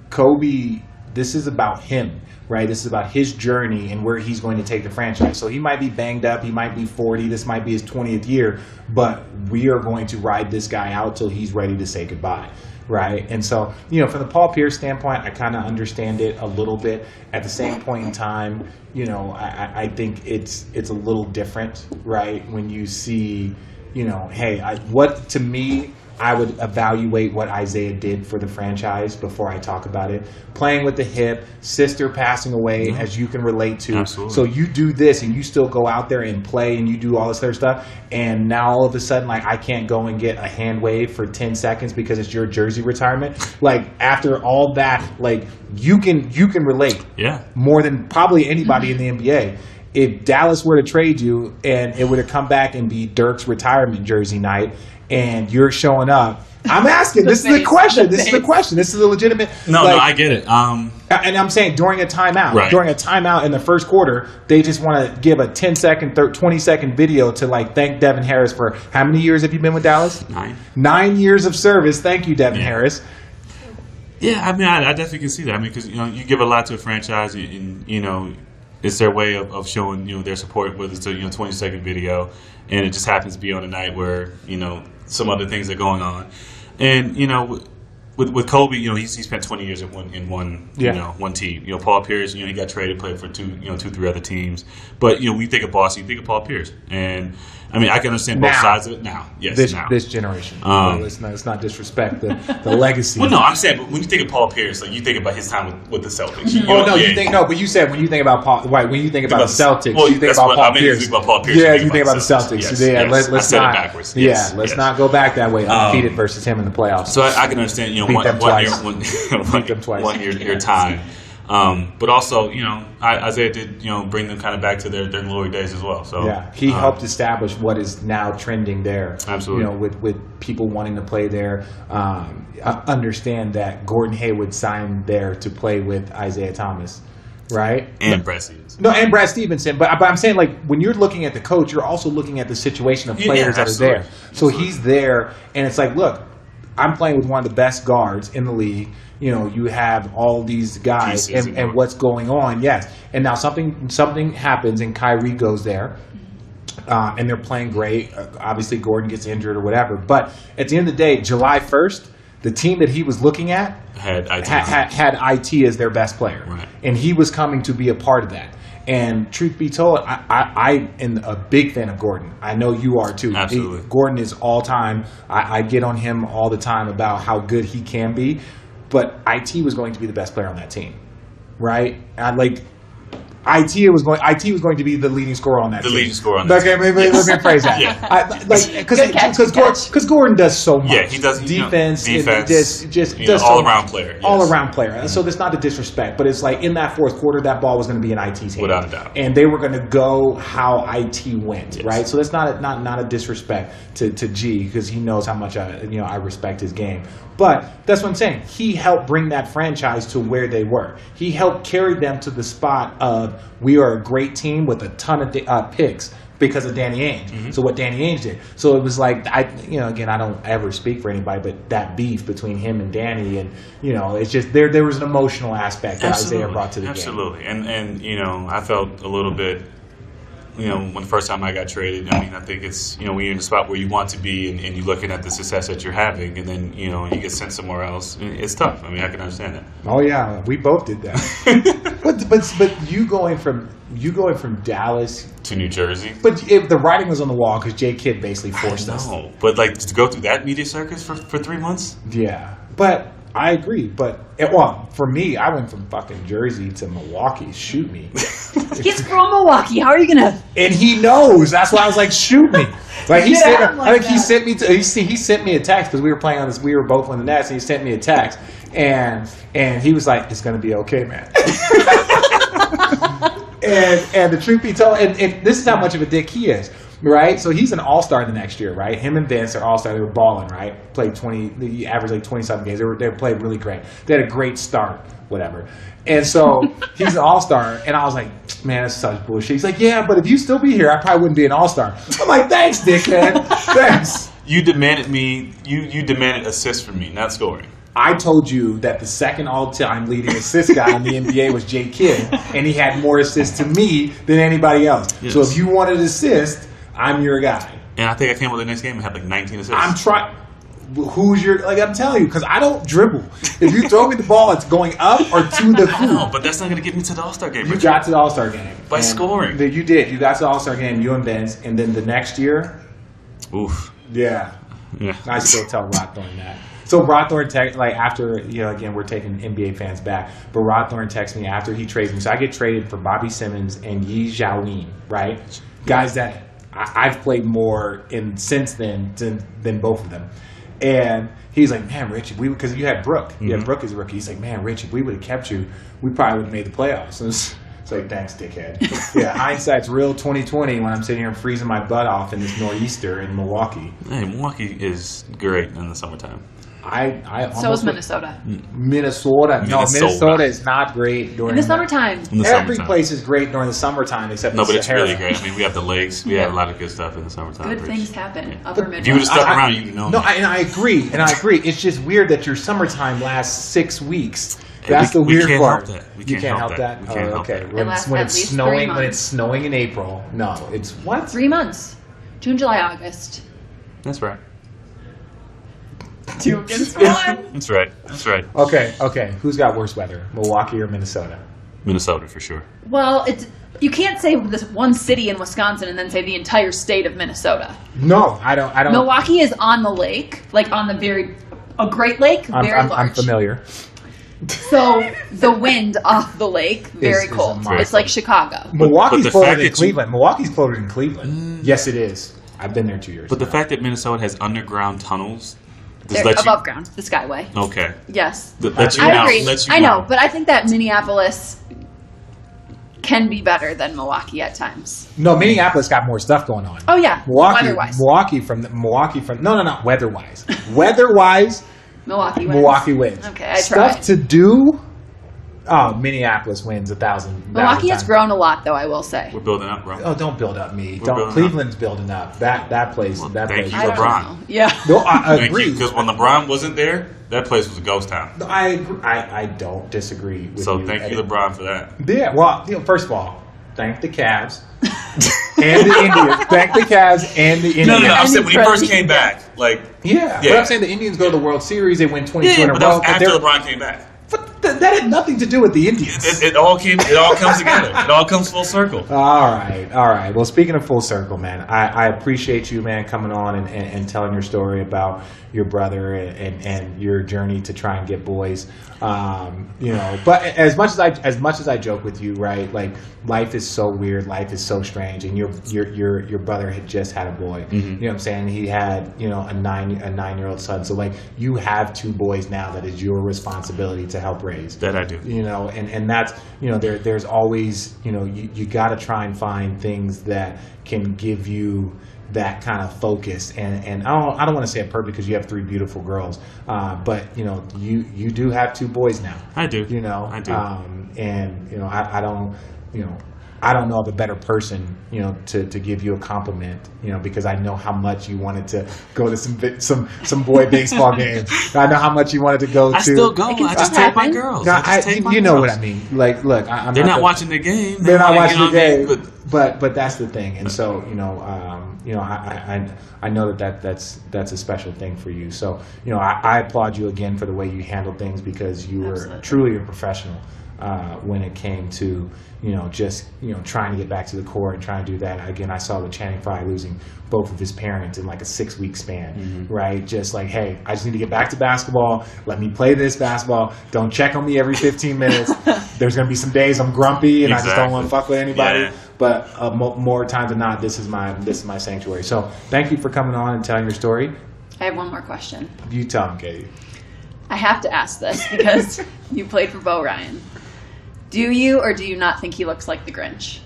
Kobe, this is about him, right? This is about his journey and where he's going to take the franchise. So he might be banged up. He might be 40. This might be his 20th year. But we are going to ride this guy out till he's ready to say goodbye. Right. And so, from the Paul Pierce standpoint, I kind of understand it a little bit. At the same point in time, I think it's a little different, right? When you see, to me, I would evaluate what Isaiah did for the franchise before I talk about it. Playing with the hip, sister passing away, as you can relate to. Absolutely. So you do this and you still go out there and play and you do all this other stuff. And now all of a sudden, I can't go and get a hand wave for 10 seconds because it's your jersey retirement. After all that, you can relate. Yeah. More than probably anybody in the NBA. if Dallas were to trade you and it were to come back and be Dirk's retirement jersey night and you're showing up, I'm asking. This is the question. This is the question. This is a legitimate. No, I get it. And I'm saying during a timeout, during a timeout in the first quarter, they just want to give a 10-second, 20-second video to thank Devin Harris for how many years have you been with Dallas? 9. 9 years of service. Thank you, Devin Harris. Yeah, I mean, I definitely can see that. I mean, because you give a lot to a franchise, and it's their way of showing their support, whether it's a 20-second video, and it just happens to be on a night where some other things are going on, and with Kobe, he spent 20 years in one team. Paul Pierce, he got traded, played for 3 other teams, but we think of Boston, you think of Paul Pierce, and I mean, I can understand both sides of it now. Yes, this generation. Let's not disrespect the legacy. Well, no, I'm saying, but when you think of Paul Pierce, you think about his time with the Celtics. But you said when you think about Paul, right? When you think about the Celtics, you think about Paul Pierce. You think about Paul Pierce. Yeah, you think about the Celtics. Yes, let's not. It backwards. Let's not go back that way. Undefeated versus him in the playoffs. So I can understand. One year time. But also, Isaiah did, bring them kind of back to their glory days as well. So he helped establish what is now trending there. Absolutely. With people wanting to play there, understand that Gordon Hayward signed there to play with Isaiah Thomas, right? And Brad Stevenson. No, and Brad Stevenson. But I'm saying, when you're looking at the coach, you're also looking at the situation of players that are there. So he's there, and it's look, I'm playing with one of the best guards in the league. You have all these guys and what's going on. Yes. And now something happens and Kyrie goes there and they're playing great. Obviously, Gordon gets injured or whatever. But at the end of the day, July 1st, the team that he was looking at had IT as their best player. Right. And he was coming to be a part of that. And truth be told, I am a big fan of Gordon. I know you are too. Absolutely. Gordon is all time. I get on him all the time about how good he can be. But IT was going to be the best player on that team, right? IT was going to be the leading scorer on that team. The leading scorer on that team. Okay, let me phrase that. Because Gordon does so much. Yeah, he does. Defense, just does all-around player. Yes. All-around player. So that's not a disrespect, but it's in that fourth quarter, that ball was going to be in IT's hand. Without a doubt. And they were going to go how IT went, right? So that's not a disrespect to G, because he knows how much I respect his game. But that's what I'm saying. He helped bring that franchise to where they were. He helped carry them to the spot of, we are a great team with a ton of picks because of Danny Ainge. Mm-hmm. So what Danny Ainge did. So it was again, I don't ever speak for anybody, but that beef between him and Danny, and it's just there was an emotional aspect that Isaiah brought to the game. Absolutely. And I felt a little bit, when the first time I got traded, I mean, I think it's, when you're in the spot where you want to be and you're looking at the success that you're having, and then, you get sent somewhere else, it's tough. I mean, I can understand that. Oh, yeah. We both did that. but you going from Dallas to New Jersey. But if the writing was on the wall because J. Kidd basically forced us. No, but to go through that media circus for 3 months? Yeah. But I agree, but for me, I went from fucking Jersey to Milwaukee. Shoot me. He's from Milwaukee. How are you gonna? And he knows. That's why I was like, shoot me. He sent me a text because we were playing on this. We were both on the Nets, and he sent me a text, and he was like, "It's gonna be okay, man." and the truth be told, and this is how much of a dick he is. Right, so he's an all-star the next year, right? Him and Vince are all-star. They were balling, right? Played 20, he averaged 20-something games. They played really great. They had a great start, whatever. And so he's an all-star, and I was like, man, that's such bullshit. He's like, yeah, but if you still be here, I probably wouldn't be an all-star. I'm like, thanks, dickhead. Thanks. You demanded you demanded assists from me, not scoring. I told you that the second all-time leading assist guy in the NBA was J. Kidd, and he had more assists to me than anybody else. Yes. So if you wanted assist, I'm your guy. And I think I came with the next game and had 19 assists. I'm trying. Who's your... I'm telling you, because I don't dribble. If you throw me the ball, it's going up or to the hoop. No, but that's not going to get me to the All-Star game. You got to the All-Star game. By scoring. You did. You got to the All-Star game, you and Vince, and then the next year... Oof. Yeah. I still tell Rothorn that. So Rothorn after, again, we're taking NBA fans back, but Rothorn texts me after he trades me. So I get traded for Bobby Simmons and Yi Jiaoyin, right? Guys that I've played more since then than both of them. And he's like, man, Rich, because you had Brooke. You had Brooke as a rookie. He's like, man, Rich, if we would have kept you, we probably would have made the playoffs. It's like, thanks, dickhead. Yeah, hindsight's real 2020 when I'm sitting here freezing my butt off in this nor'easter in Milwaukee. Hey, Milwaukee is great in the summertime. So is Minnesota. Minnesota. No, Minnesota is not great during the summertime. Every place is great during the summertime except but the Sahara. It's really great. I mean, we have the lakes. We have a lot of good stuff in the summertime. Good things happen. Upper Midwest. If you would have stuck around, you'd know. No, and I agree. It's just weird that your summertime lasts 6 weeks. That's the weird part. We can't help that. We can't help that. When it's snowing, when it's snowing in April. No, it's what? 3 months. June, July, August. That's right. 2 against 1. That's right. That's right. Okay. Who's got worse weather, Milwaukee or Minnesota? Minnesota for sure. Well, you can't say this one city in Wisconsin and then say the entire state of Minnesota. No, I don't. Milwaukee is on the lake, like on the a Great Lake, very large. I'm familiar. So the wind off the lake, very cold. It's like Chicago. Milwaukee's colder than Cleveland. Milwaukee's colder than Cleveland. Yes, it is. I've been there 2 years. But the fact that Minnesota has underground tunnels. They're above ground, the Skyway. Okay. Yes. I agree. I know, but I think that Minneapolis can be better than Milwaukee at times. No, Minneapolis got more stuff going on. Oh yeah, weather-wise. Milwaukee weather-wise. Weather-wise, Milwaukee wins. Okay, I tried. Stuff to do. Oh, Minneapolis wins 1,000. Milwaukee has grown a lot, though. I will say we're building up, bro. Oh, don't build up me. Cleveland's building up. That place. Well, that thank place. you, LeBron. Yeah. No, I agree. Because when LeBron wasn't there, that place was a ghost town. No, I agree. I don't disagree with you. So thank you, LeBron, for that. Yeah. Well, first of all, thank the Cavs and the Indians. Thank the Cavs and the Indians. No. I said when he first came back, yeah. But I'm saying the Indians go to the World Series. They win 22 in a row. But that was after LeBron came back. But that had nothing to do with the Indians. It all comes together. It all comes full circle. All right. Well, speaking of full circle, man, I appreciate you, man, coming on and telling your story about your brother and your journey to try and get boys. But as much as I joke with you, right? Like, life is so weird, life is so strange, and your brother had just had a boy. Mm-hmm. You know what I'm saying? He had a 9-year-old son. So like, you have 2 boys now that is your responsibility to help raise. That I do. And that's there's always you got to try and find things that can give you that kind of focus, and I don't want to say it perfect because you have 3 beautiful girls, but you do have 2 boys now. I do. I do. I don't know of a better person, to give you a compliment, because I know how much you wanted to go to some boy baseball games. I know how much you wanted to go to. I still go. I just take my girls. You know what I mean? Like, look, they're not watching the game. They're not watching the game. But that's the thing, and so I know that's a special thing for you. So I applaud you again for the way you handled things, because you were truly a professional when it came to trying to get back to the court and trying to do that. Again, I saw with Channing Frye losing both of his parents in like a 6-week span, mm-hmm. right? Just like, hey, I just need to get back to basketball. Let me play this basketball. Don't check on me every 15 minutes. There's going to be some days I'm grumpy and I just don't want to fuck with anybody. Yeah. But more times than not, this is my sanctuary. So thank you for coming on and telling your story. I have one more question. You tell him, Katie. I have to ask this because you played for Bo Ryan. Do you or do you not think he looks like the Grinch?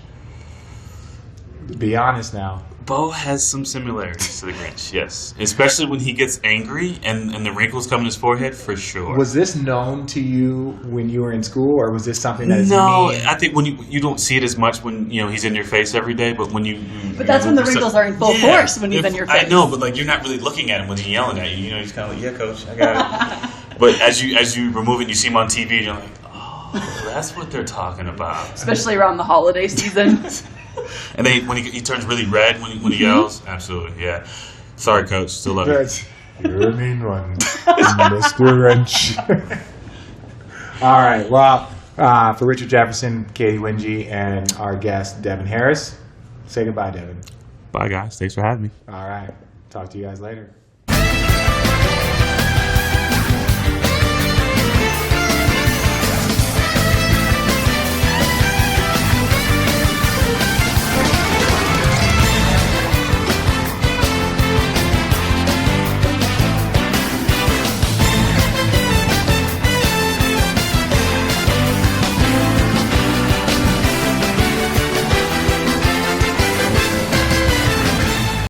Be honest now. Bo has some similarities to the Grinch, yes. Especially when he gets angry and the wrinkles come in his forehead, for sure. Was this known to you when you were in school, or was this something that is No, I think when you don't see it as much when he's in your face every day, but when you... But that's when the wrinkles are in full force, when he's in your face. I know, but you're not really looking at him when he's yelling at you. He's kind of like, yeah, coach, I got it. But as you remove it and you see him on TV, you're like, oh, that's what they're talking about. Especially around the holiday season. And then when he turns really red when he yells, absolutely, yeah. Sorry, coach, still love you. You're a mean one, Mr. Wrench. All right, well, for Richard Jefferson, Katie Wingy, and our guest Devin Harris, say goodbye, Devin. Bye, guys. Thanks for having me. All right, talk to you guys later.